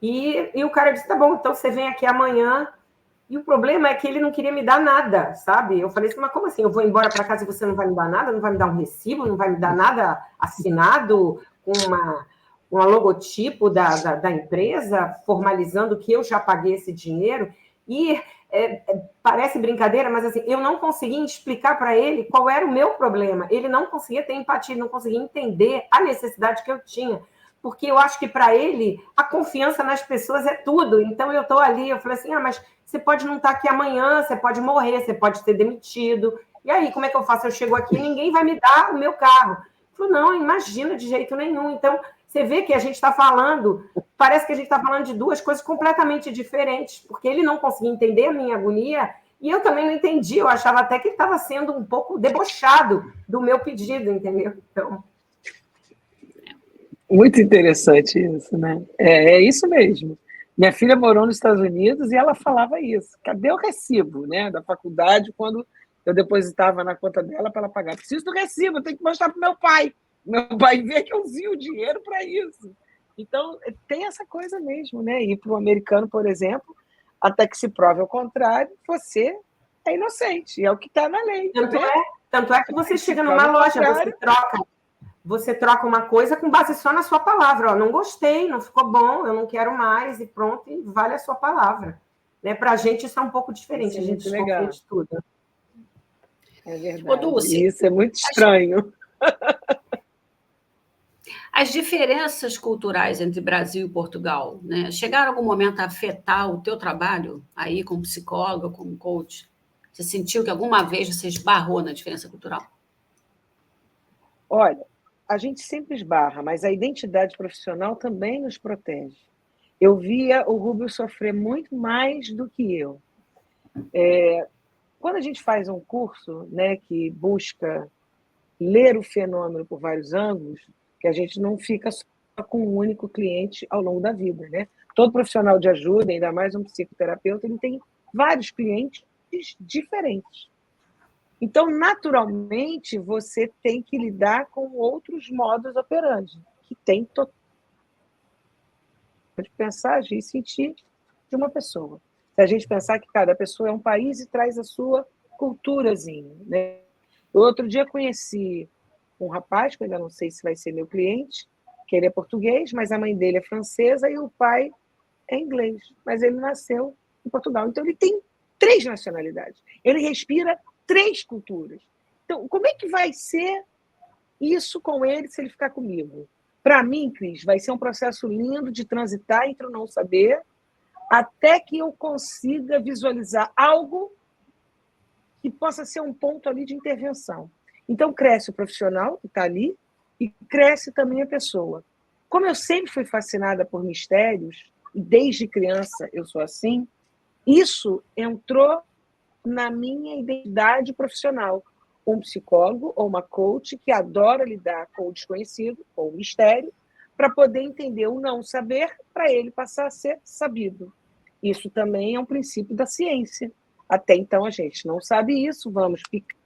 E o cara disse, tá bom, então você vem aqui amanhã. E o problema é que ele não queria me dar nada, sabe? Eu falei assim, mas como assim? Eu vou embora para casa e você não vai me dar nada? Não vai me dar um recibo? Não vai me dar nada assinado com uma logotipo da empresa, formalizando que eu já paguei esse dinheiro? E parece brincadeira, mas assim, eu não conseguia explicar para ele qual era o meu problema. Ele não conseguia ter empatia, não conseguia entender a necessidade que eu tinha. Porque eu acho que para ele a confiança nas pessoas é tudo. Então eu estou ali, eu falei assim, mas você pode não estar aqui amanhã, você pode morrer, você pode ser demitido. E aí, como é que eu faço? Eu chego aqui e ninguém vai me dar o meu carro. Eu falei, não, imagina, de jeito nenhum. Então, você vê que a gente está falando, parece que a gente está falando de duas coisas completamente diferentes, porque ele não conseguia entender a minha agonia e eu também não entendi. Eu achava até que ele estava sendo um pouco debochado do meu pedido, entendeu? Então... Muito interessante isso, né? É isso mesmo. Minha filha morou nos Estados Unidos e ela falava isso. Cadê o recibo, né, da faculdade quando eu depositava na conta dela para ela pagar? Preciso do recibo, eu tenho que mostrar para o meu pai. Meu pai vê que eu usei o dinheiro para isso. Então, tem essa coisa mesmo, né? E para o americano, por exemplo, até que se prove ao contrário, você é inocente. E é o que está na lei. Tanto é que você chega numa loja, você troca uma coisa com base só na sua palavra. Ó, não gostei, não ficou bom, eu não quero mais, e pronto, e vale a sua palavra. Né? Para a gente isso é um pouco diferente, a gente desconfia de tudo. É verdade. Dulce, isso é muito estranho. As diferenças culturais entre Brasil e Portugal, né, chegaram algum momento a afetar o teu trabalho aí como psicóloga, como coach? Você sentiu que alguma vez você esbarrou na diferença cultural? Olha, a gente sempre esbarra, mas a identidade profissional também nos protege. Eu via o Rubio sofrer muito mais do que eu. Quando a gente faz um curso, né, que busca ler o fenômeno por vários ângulos, que a gente não fica só com um único cliente ao longo da vida, né? Todo profissional de ajuda, ainda mais um psicoterapeuta, ele tem vários clientes diferentes. Então, naturalmente, você tem que lidar com outros modos operandi, que tem de pensar, agir e sentir de uma pessoa. Se a gente pensar que cada pessoa é um país e traz a sua culturazinha, né? Outro dia conheci um rapaz, que eu ainda não sei se vai ser meu cliente, que ele é português, mas a mãe dele é francesa e o pai é inglês, mas ele nasceu em Portugal. Então, ele tem 3 nacionalidades. Ele respira 3 culturas. Então, como é que vai ser isso com ele se ele ficar comigo? Para mim, Cris, vai ser um processo lindo de transitar entre o não saber até que eu consiga visualizar algo que possa ser um ponto ali de intervenção. Então, cresce o profissional que está ali e cresce também a pessoa. Como eu sempre fui fascinada por mistérios, e desde criança eu sou assim, isso entrou na minha identidade profissional. Um psicólogo ou uma coach que adora lidar com o desconhecido, com o mistério, para poder entender o não saber, para ele passar a ser sabido. Isso também é um princípio da ciência. Até então a gente não sabe isso, vamos picar,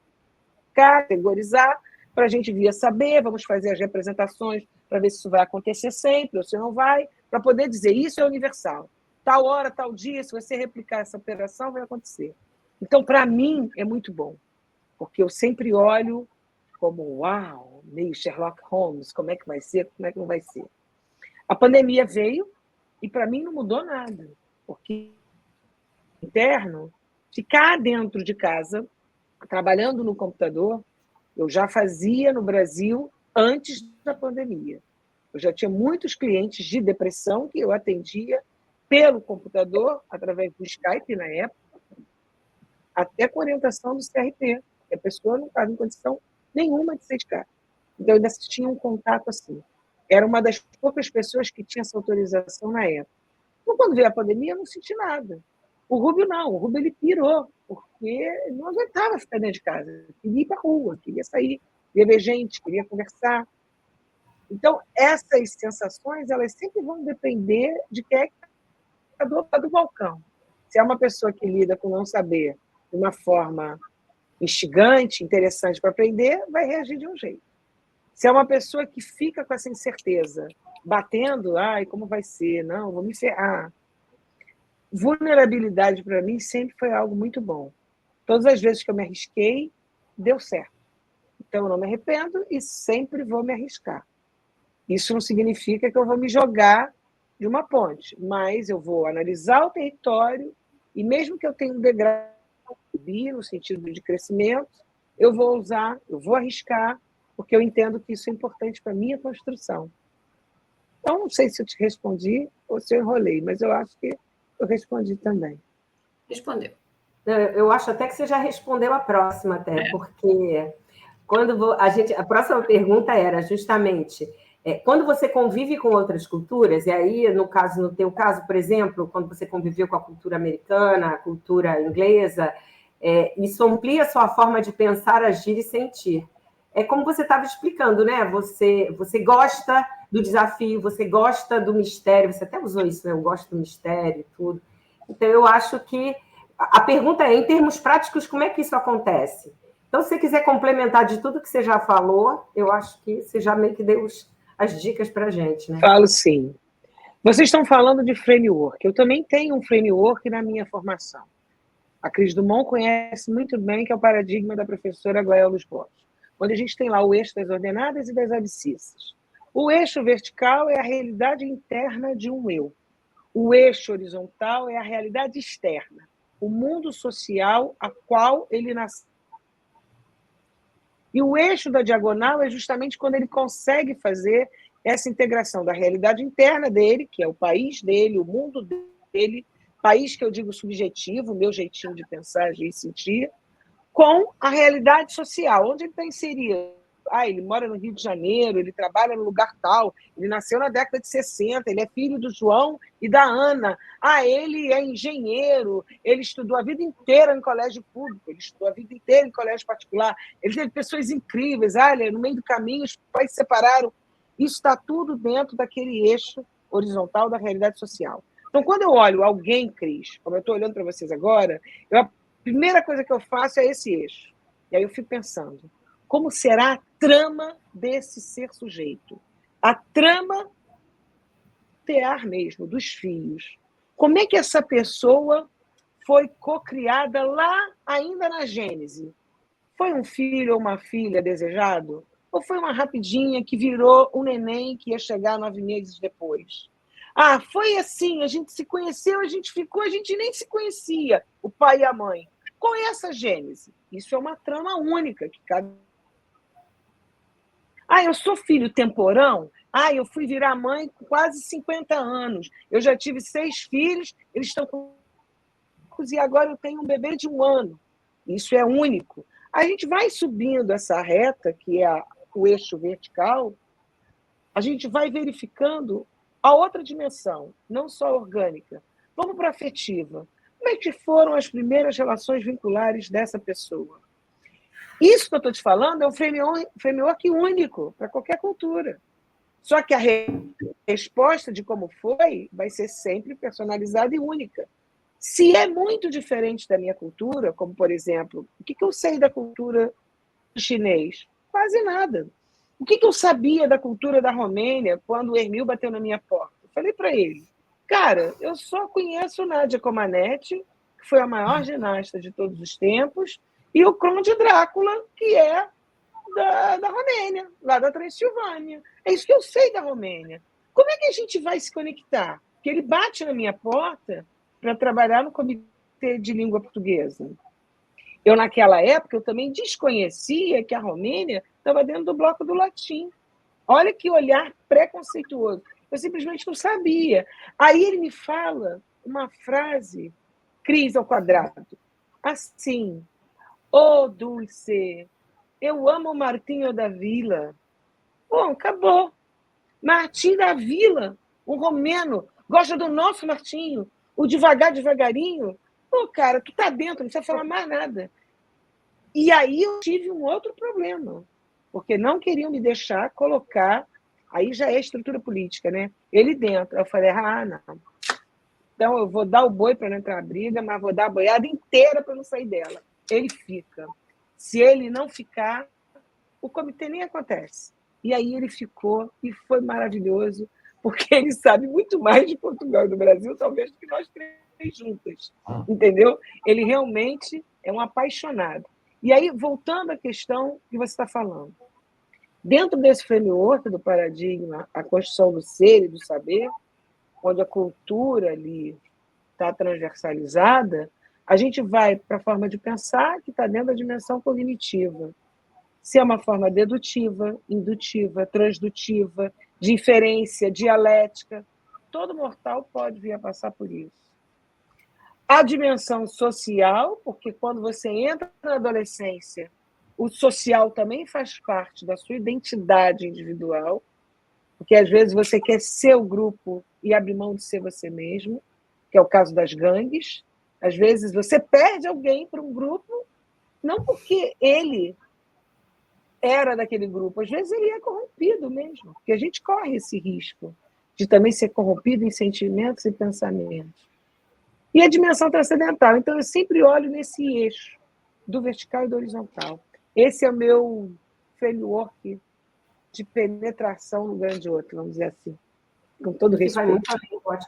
categorizar, para a gente vir a saber, vamos fazer as representações para ver se isso vai acontecer sempre ou se não vai, para poder dizer isso é universal. Tal hora, tal dia, se você replicar essa operação, vai acontecer. Então, para mim, é muito bom, porque eu sempre olho como, uau, meio Sherlock Holmes, como é que vai ser, como é que não vai ser. A pandemia veio e, para mim, não mudou nada, porque interno, ficar dentro de casa, trabalhando no computador, eu já fazia no Brasil antes da pandemia. Eu já tinha muitos clientes de depressão que eu atendia pelo computador, através do Skype na época, até com orientação do CRP. A pessoa não estava em condição nenhuma de se dedicar. Então, eu ainda tinha um contato assim. Era uma das poucas pessoas que tinha essa autorização na época. Então, quando veio a pandemia, eu não senti nada. O Rubio não, o Rubio ele pirou, porque não aguentava ficar dentro de casa. Queria ir para a rua, queria sair, queria ver gente, queria conversar. Então, essas sensações, elas sempre vão depender de quem é que está do outro lado do balcão. Se é uma pessoa que lida com não saber de uma forma instigante, interessante para aprender, vai reagir de um jeito. Se é uma pessoa que fica com essa incerteza, batendo, ai, como vai ser? Não, vou me ferrar. Vulnerabilidade, para mim, sempre foi algo muito bom. Todas as vezes que eu me arrisquei, deu certo. Então, eu não me arrependo e sempre vou me arriscar. Isso não significa que eu vou me jogar de uma ponte, mas eu vou analisar o território e, mesmo que eu tenha um degrau no sentido de crescimento, eu vou usar, eu vou arriscar, porque eu entendo que isso é importante para a minha construção. Então, não sei se eu te respondi ou se eu enrolei, mas eu acho que eu respondi também. Respondeu. Eu acho até que você já respondeu a próxima, até, porque quando a próxima pergunta era justamente quando você convive com outras culturas, e aí, no teu caso, por exemplo, quando você conviveu com a cultura americana, a cultura inglesa, isso amplia a sua forma de pensar, agir e sentir. É como você estava explicando, né? Você gosta do desafio, você gosta do mistério, você até usou isso, né? Eu gosto do mistério e tudo. Então, eu acho que a pergunta é, em termos práticos, como é que isso acontece? Então, se você quiser complementar de tudo que você já falou, eu acho que você já meio que deu as dicas para a gente, né? Falo sim. Vocês estão falando de framework. Eu também tenho um framework na minha formação. A Cris Dumont conhece muito bem, que é o paradigma da professora Glael Luz Borges, onde a gente tem lá o eixo das ordenadas e das abscissas. O eixo vertical é a realidade interna de um eu. O eixo horizontal é a realidade externa, o mundo social a qual ele nasceu. E o eixo da diagonal é justamente quando ele consegue fazer essa integração da realidade interna dele, que é o país dele, o mundo dele, país que eu digo subjetivo, o meu jeitinho de pensar, agir e sentir, com a realidade social, onde ele está inserido. Ele mora no Rio de Janeiro, ele trabalha no lugar tal, ele nasceu na década de 60, ele é filho do João e da Ana. Ele é engenheiro, ele estudou a vida inteira em colégio público, ele estudou a vida inteira em colégio particular, ele teve pessoas incríveis, no meio do caminho os pais se separaram. Isso está tudo dentro daquele eixo horizontal da realidade social. Então, quando eu olho alguém, Cris, como eu estou olhando para vocês agora, a primeira coisa que eu faço é esse eixo. E aí eu fico pensando, como será a trama desse ser sujeito? A trama tear mesmo, dos fios. Como é que essa pessoa foi cocriada lá ainda na Gênese? Foi um filho ou uma filha desejado? Ou foi uma rapidinha que virou um neném que ia chegar 9 meses depois? Foi assim, a gente se conheceu, a gente ficou, a gente nem se conhecia, o pai e a mãe. Qual é essa gênese? Isso é uma trama única que cada... Eu sou filho temporão. Eu fui virar mãe com quase 50 anos. Eu já tive 6 filhos, eles estão com... E agora eu tenho um bebê de 1 ano. Isso é único. A gente vai subindo essa reta, que é o eixo vertical, a gente vai verificando a outra dimensão, não só orgânica. Vamos para a afetiva. Como é que foram as primeiras relações vinculares dessa pessoa? Isso que eu estou te falando é um framework único para qualquer cultura. Só que a resposta de como foi vai ser sempre personalizada e única. Se é muito diferente da minha cultura, como, por exemplo, o que eu sei da cultura chinês? Quase nada. O que eu sabia da cultura da Romênia quando o Hermil bateu na minha porta? Eu falei para ele, cara, eu só conheço Nádia Comaneci, que foi a maior ginasta de todos os tempos, e o Conde Drácula, que é da Romênia, lá da Transilvânia. É isso que eu sei da Romênia. Como é que a gente vai se conectar? Porque ele bate na minha porta para trabalhar no Comitê de Língua Portuguesa. Eu, naquela época, eu também desconhecia que a Romênia estava dentro do bloco do latim. Olha que olhar preconceituoso. Eu simplesmente não sabia. Aí ele me fala uma frase, Cris ao quadrado, assim, Dulce, eu amo o Martinho da Vila. Bom, acabou. Martim da Vila, um romeno, gosta do nosso Martinho, o devagar, devagarinho. Cara, tu tá dentro, não precisa falar mais nada. E aí eu tive um outro problema, porque não queriam me deixar colocar, aí já é estrutura política, né? Ele dentro. Eu falei, não. Então eu vou dar o boi para não entrar na briga, mas vou dar a boiada inteira para não sair dela. Ele fica. Se ele não ficar, o comitê nem acontece. E aí ele ficou e foi maravilhoso, porque ele sabe muito mais de Portugal e do Brasil, talvez, do que nós 3 juntas. Entendeu? Ele realmente é um apaixonado. E aí, voltando à questão que você está falando, dentro desse framework do paradigma, a construção do ser e do saber, onde a cultura ali está transversalizada, a gente vai para a forma de pensar que está dentro da dimensão cognitiva. Se é uma forma dedutiva, indutiva, transdutiva, de inferência, dialética, todo mortal pode vir a passar por isso. A dimensão social, porque quando você entra na adolescência, o social também faz parte da sua identidade individual, porque às vezes você quer ser o grupo e abrir mão de ser você mesmo, que é o caso das gangues. Às vezes você perde alguém para um grupo, não porque ele era daquele grupo, às vezes ele é corrompido mesmo, porque a gente corre esse risco de também ser corrompido em sentimentos e pensamentos. E a dimensão transcendental. Então, eu sempre olho nesse eixo do vertical e do horizontal. Esse é o meu framework de penetração no grande outro, vamos dizer assim. Com todo respeito.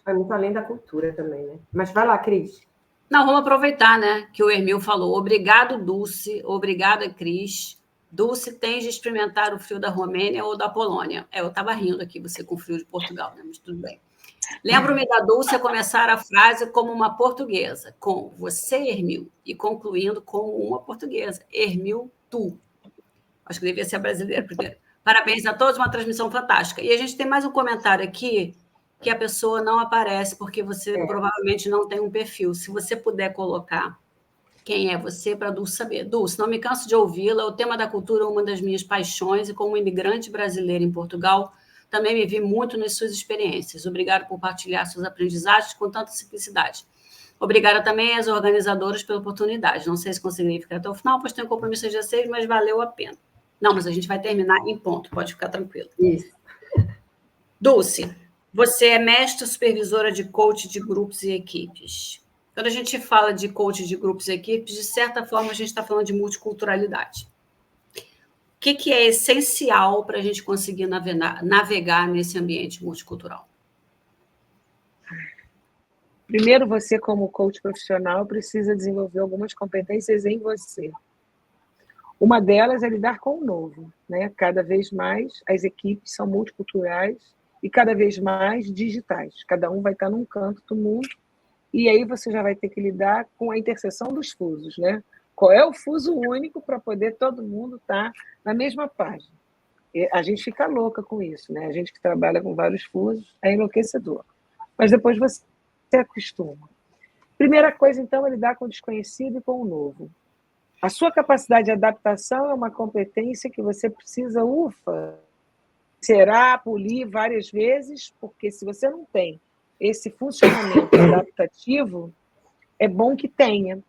Vai muito além da cultura também, né? Mas vai lá, Cris. Não, vamos aproveitar, né, que o Hermil falou. Obrigado, Dulce. Obrigada, Cris. Dulce, tens de experimentar o frio da Romênia ou da Polônia. Eu estava rindo aqui, você com o frio de Portugal, né? Mas tudo bem. Lembro-me da Dulce a começar a frase como uma portuguesa, com você, Hermil, e concluindo com uma portuguesa, Hermil, tu. Acho que devia ser a brasileira primeiro. Parabéns a todos, uma transmissão fantástica. E a gente tem mais um comentário aqui, que a pessoa não aparece, porque você provavelmente não tem um perfil. Se você puder colocar quem é você, para a Dulce saber. Dulce, não me canso de ouvi-la, o tema da cultura é uma das minhas paixões, e como imigrante brasileira em Portugal, também me vi muito nas suas experiências. Obrigada por partilhar seus aprendizados com tanta simplicidade. Obrigada também às organizadoras pela oportunidade. Não sei se conseguirei ficar até o final, pois tenho compromisso às 16, mas valeu a pena. Não, mas a gente vai terminar em ponto, pode ficar tranquilo. Isso. Dulce, você é mestra supervisora de coach de grupos e equipes. Quando a gente fala de coach de grupos e equipes, de certa forma, a gente está falando de multiculturalidade. O que é essencial para a gente conseguir navegar nesse ambiente multicultural? Primeiro, você, como coach profissional, precisa desenvolver algumas competências em você. Uma delas é lidar com o novo, né? Cada vez mais as equipes são multiculturais e cada vez mais digitais. Cada um vai estar num canto do mundo e aí você já vai ter que lidar com a interseção dos fusos, né? Qual é o fuso único para poder todo mundo estar na mesma página? A gente fica louca com isso, né? A gente que trabalha com vários fusos é enlouquecedor. Mas depois você se acostuma. Primeira coisa, então, é lidar com o desconhecido e com o novo. A sua capacidade de adaptação é uma competência que você precisa, será polir várias vezes, porque se você não tem esse funcionamento adaptativo, é bom que tenha.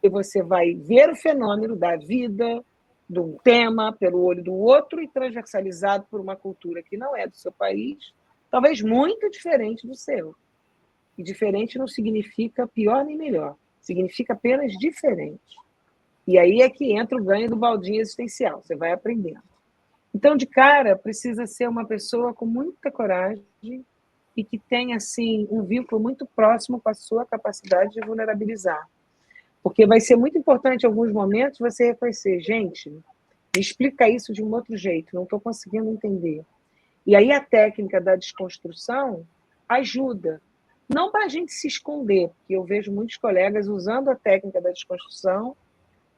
E você vai ver o fenômeno da vida, de um tema, pelo olho do outro e transversalizado por uma cultura que não é do seu país, talvez muito diferente do seu. E diferente não significa pior nem melhor, significa apenas diferente. E aí é que entra o ganho do baldinho existencial, você vai aprendendo. Então, de cara, precisa ser uma pessoa com muita coragem e que tenha, assim, um vínculo muito próximo com a sua capacidade de vulnerabilizar. Porque vai ser muito importante, em alguns momentos, você reconhecer, gente, me explica isso de um outro jeito, não estou conseguindo entender. E aí a técnica da desconstrução ajuda. Não para a gente se esconder, porque eu vejo muitos colegas usando a técnica da desconstrução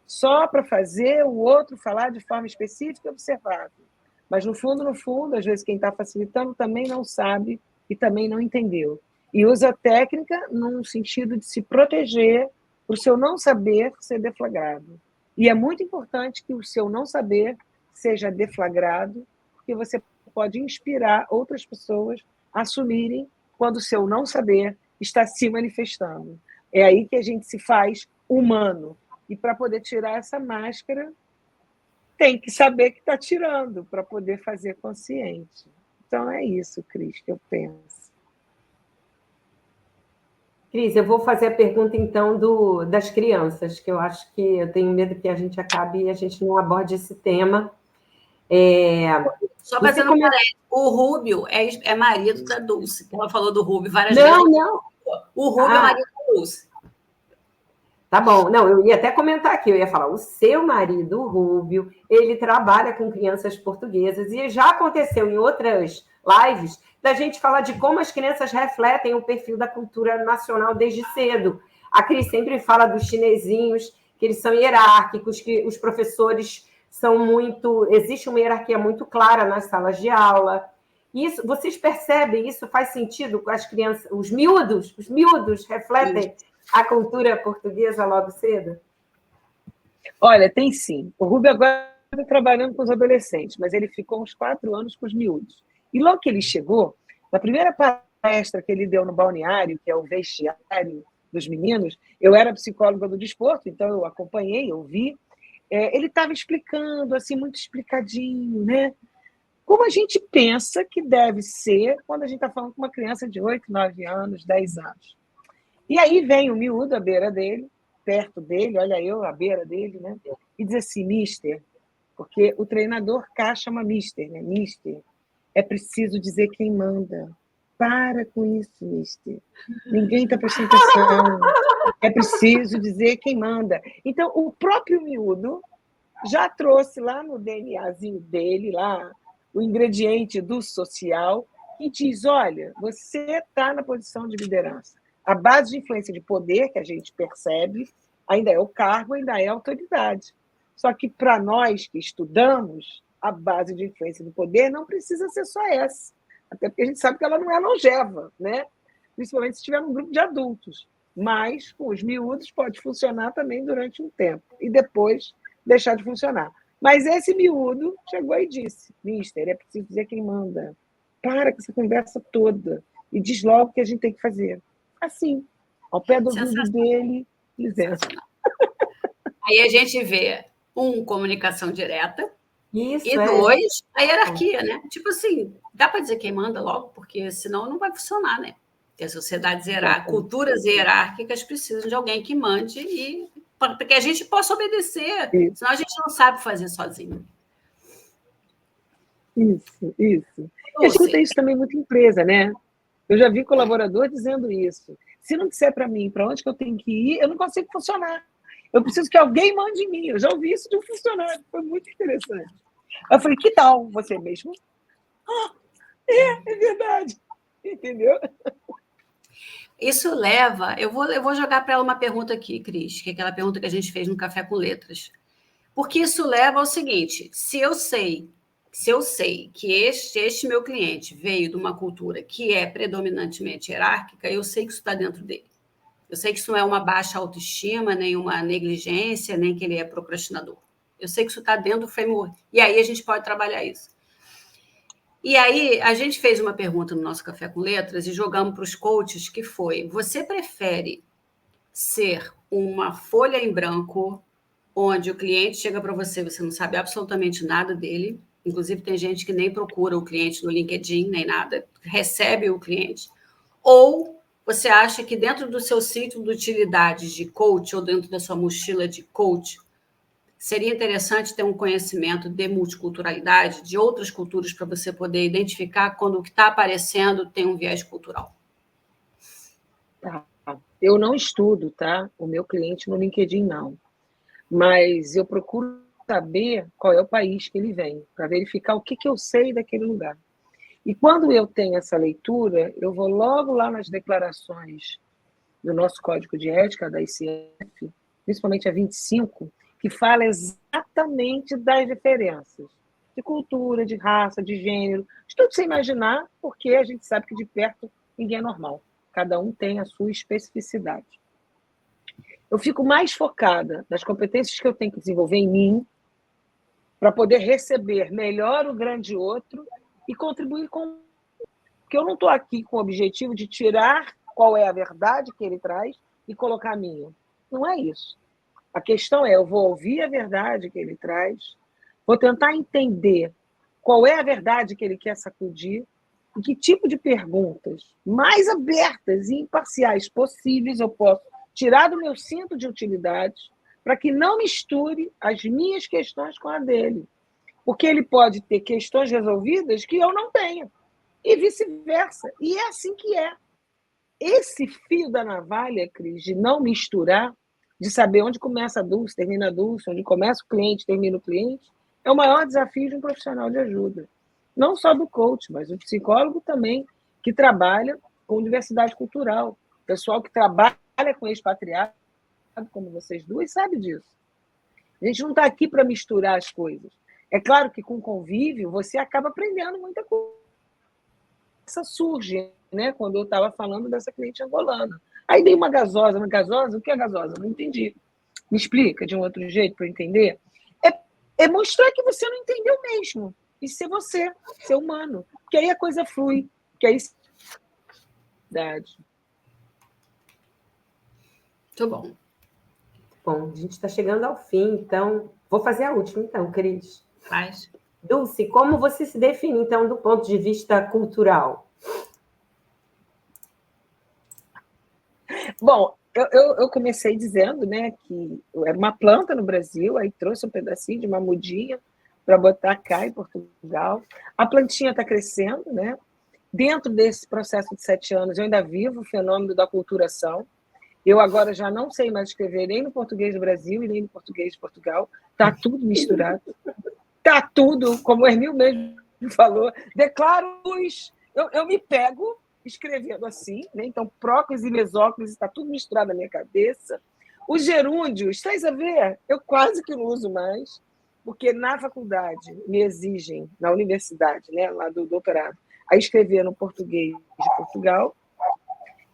só para fazer o outro falar de forma específica e observável. Mas, no fundo, às vezes quem está facilitando também não sabe e também não entendeu. E usa a técnica num sentido de se proteger para o seu não saber ser deflagrado. E é muito importante que o seu não saber seja deflagrado, porque você pode inspirar outras pessoas a assumirem quando o seu não saber está se manifestando. É aí que a gente se faz humano. E para poder tirar essa máscara, tem que saber que está tirando, para poder fazer consciente. Então é isso, Cris, que eu penso. Cris, eu vou fazer a pergunta, então, das crianças, que eu acho que eu tenho medo que a gente acabe e a gente não aborde esse tema. Só fazendo um parênteses, o Rúbio é marido da Dulce. Ela falou do Rúbio várias vezes. Não. O Rúbio é marido da Dulce. Tá bom. Não, eu ia até comentar aqui, eu ia falar, o seu marido, o Rúbio, ele trabalha com crianças portuguesas e já aconteceu em outras lives da gente falar de como as crianças refletem o perfil da cultura nacional desde cedo. A Cris sempre fala dos chinesinhos, que eles são hierárquicos, que os professores são muito... Existe uma hierarquia muito clara nas salas de aula. Isso, vocês percebem, isso faz sentido com as crianças? Os miúdos refletem a cultura portuguesa logo cedo? Olha, tem sim. O Rubio agora está trabalhando com os adolescentes, mas ele ficou uns 4 anos com os miúdos. E logo que ele chegou, na primeira palestra que ele deu no balneário, que é o vestiário dos meninos, eu era psicóloga do desporto, então eu acompanhei, eu vi. Ele estava explicando, assim, muito explicadinho, né? Como a gente pensa que deve ser quando a gente está falando com uma criança de 8, 9 anos, 10 anos. E aí vem o miúdo à beira dele, perto dele, olha eu à beira dele, né? E diz assim, mister, porque o treinador cá chama mister, né? Mister, é preciso dizer quem manda. Para com isso, mister. Ninguém está prestando atenção. É preciso dizer quem manda. Então, o próprio miúdo já trouxe lá no DNAzinho dele, lá, o ingrediente do social, que diz, olha, você está na posição de liderança. A base de influência de poder, que a gente percebe, ainda é o cargo, ainda é a autoridade. Só que, para nós que estudamos, a base de influência do poder não precisa ser só essa. Até porque a gente sabe que ela não é longeva, né? Principalmente se estiver num grupo de adultos. Mas, com os miúdos, pode funcionar também durante um tempo. E depois deixar de funcionar. Mas esse miúdo chegou e disse, mister, é preciso dizer quem manda. Para com essa conversa toda e diz logo o que a gente tem que fazer. Assim, ao pé do ouvido dele, dizendo. Aí a gente vê, comunicação direta, isso, e 2, a hierarquia, né? Tipo assim, dá para dizer quem manda logo, porque senão não vai funcionar, né? Porque as sociedades culturas hierárquicas precisam de alguém que mande e para que a gente possa obedecer, senão a gente não sabe fazer sozinho. Isso. E a gente escuta isso também muito em empresa, né? Eu já vi colaborador dizendo isso. Se não disser para mim para onde que eu tenho que ir, eu não consigo funcionar. Eu preciso que alguém mande em mim. Eu já ouvi isso de um funcionário. Foi muito interessante. Eu falei, que tal você mesmo? É verdade. Entendeu? Isso leva... Eu vou jogar para ela uma pergunta aqui, Cris, que é aquela pergunta que a gente fez no Café com Letras. Porque isso leva ao seguinte, se eu sei Se eu sei que este meu cliente veio de uma cultura que é predominantemente hierárquica, eu sei que isso está dentro dele. Eu sei que isso não é uma baixa autoestima, nem uma negligência, nem que ele é procrastinador. Eu sei que isso está dentro do framework. E aí a gente pode trabalhar isso. E aí a gente fez uma pergunta no nosso Café com Letras e jogamos para os coaches, que foi: você prefere ser uma folha em branco, onde o cliente chega para você, você não sabe absolutamente nada dele, inclusive tem gente que nem procura o cliente no LinkedIn, nem nada, recebe o cliente, ou você acha que dentro do seu ciclo de utilidades de coach, ou dentro da sua mochila de coach, seria interessante ter um conhecimento de multiculturalidade, de outras culturas, para você poder identificar quando o que está aparecendo tem um viés cultural? Tá. Eu não estudo, tá? O meu cliente no LinkedIn, não. Mas eu procuro saber qual é o país que ele vem, para verificar o que eu sei daquele lugar. E quando eu tenho essa leitura, eu vou logo lá nas declarações do nosso Código de Ética, da ICF, principalmente a 25, que fala exatamente das diferenças de cultura, de raça, de gênero, de tudo sem imaginar, porque a gente sabe que de perto ninguém é normal. Cada um tem a sua especificidade. Eu fico mais focada nas competências que eu tenho que desenvolver em mim para poder receber melhor o grande outro e contribuir com... Porque eu não estou aqui com o objetivo de tirar qual é a verdade que ele traz e colocar a minha. Não é isso. A questão é, eu vou ouvir a verdade que ele traz, vou tentar entender qual é a verdade que ele quer sacudir e que tipo de perguntas mais abertas e imparciais possíveis eu posso tirar do meu cinto de utilidades para que não misture as minhas questões com a dele. Porque ele pode ter questões resolvidas que eu não tenho. E vice-versa. E é assim que é. Esse fio da navalha, Cris, de não misturar, de saber onde começa a Dulce, termina a Dulce, onde começa o cliente, termina o cliente, é o maior desafio de um profissional de ajuda. Não só do coach, mas do psicólogo também, que trabalha com diversidade cultural. Pessoal que trabalha com expatriado, como vocês duas, sabe disso. A gente não está aqui para misturar as coisas. É claro que com convívio você acaba aprendendo muita coisa. Essa surge, né? Quando eu estava falando dessa cliente angolana. Aí dei uma gasosa. O que é gasosa? Não entendi. Me explica de um outro jeito para eu entender. É mostrar que você não entendeu mesmo. E ser você, ser humano. Porque aí a coisa flui. Porque aí... Muito bom. Bom, a gente está chegando ao fim, então... Vou fazer a última, então, Cris. Faz. Dulce, como você se define, então, do ponto de vista cultural? Bom, eu comecei dizendo, né, que eu era uma planta no Brasil, aí trouxe um pedacinho de uma mudinha para botar cá em Portugal. A plantinha está crescendo, né? Dentro desse processo de 7 anos, eu ainda vivo o fenômeno da aculturação. Eu agora já não sei mais escrever nem no português do Brasil e nem no português de Portugal. Está tudo misturado. Está tudo, como o Hermil mesmo falou, declaro luz. Eu me pego escrevendo assim, né? Então, próclise e mesóclise, está tudo misturado na minha cabeça. Os gerúndios, estás a ver? Eu quase que não uso mais, porque na faculdade me exigem, na universidade, né, lá do doutorado, a escrever no português de Portugal.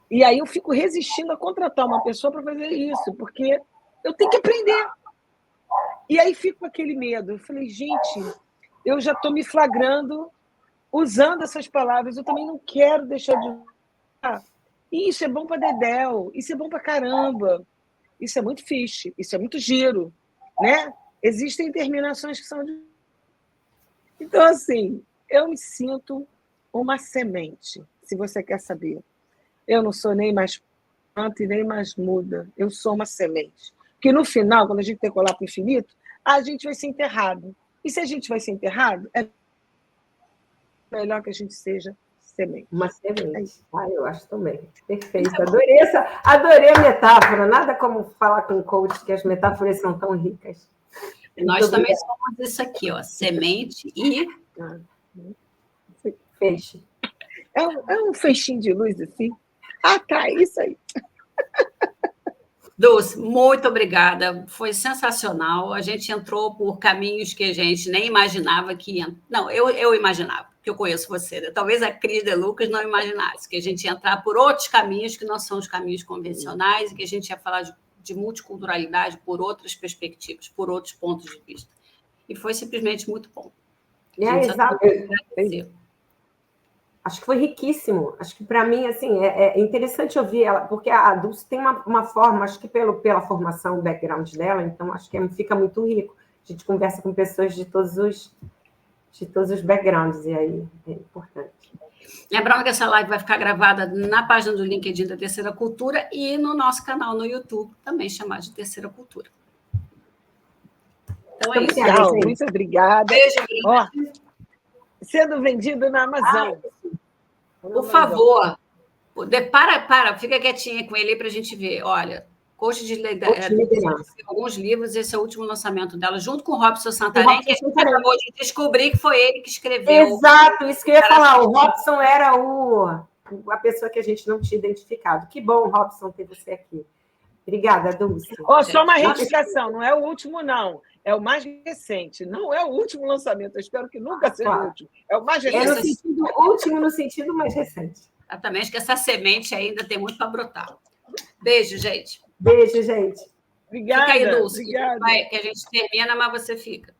E aí eu fico resistindo a contratar uma pessoa para fazer isso, porque eu tenho que aprender. E aí fico com aquele medo. Eu falei, gente, eu já estou me flagrando usando essas palavras, eu também não quero deixar de usar. Isso é bom para dedéu, isso é bom para caramba, isso é muito fixe, isso é muito giro, né? Existem terminações que são de... Então, assim, eu me sinto uma semente, se você quer saber. Eu não sou nem mais planta e nem mais muda, eu sou uma semente. Porque no final, quando a gente decolar para o infinito, a gente vai ser enterrado. E se a gente vai ser enterrado, é melhor que a gente seja semente. Uma semente. Eu acho também. Perfeito. Adorei a metáfora. Nada como falar com o coach, que as metáforas são tão ricas. Nós também somos isso aqui, ó, semente e... Feixe. É um feixinho de luz assim. Ah, tá, isso aí. Dulce, muito obrigada. Foi sensacional. A gente entrou por caminhos que a gente nem imaginava que ia. Não, eu imaginava, porque eu conheço você. Né? Talvez a Cris de Lucas não imaginasse que a gente ia entrar por outros caminhos que não são os caminhos convencionais e que a gente ia falar de multiculturalidade por outras perspectivas, por outros pontos de vista. E foi simplesmente muito bom. Exato. Acho que foi riquíssimo. Acho que, para mim, assim, é interessante ouvir ela, porque a Dulce tem uma forma, acho que pela formação, o background dela, então acho que fica muito rico. A gente conversa com pessoas de todos os backgrounds, e aí é importante. Lembrando que essa live vai ficar gravada na página do LinkedIn da Terceira Cultura e no nosso canal no YouTube, também chamado de Terceira Cultura. Então é isso. Legal, muito obrigada. Beijo, sendo vendido na Amazon. Por favor, fica quietinha com ele aí para a gente ver. Olha, Coach de Liderança, alguns livros, esse é o último lançamento dela, junto com o Robson Santarém, que a gente acabou de descobrir que foi ele que escreveu. Exato, isso que eu ia falar. O Robson era a pessoa que a gente não tinha identificado. Que bom, Robson, ter você aqui. Obrigada, Dulce. Só uma retificação, não é o último, não. É o mais recente. Não é o último lançamento. Eu espero que nunca seja o último. É o mais recente. Último no sentido mais recente. Exatamente, que essa semente ainda tem muito para brotar. Beijo, gente. Beijo, gente. Obrigada. Fica aí, Dulce. Obrigada. Que a gente termina, mas você fica.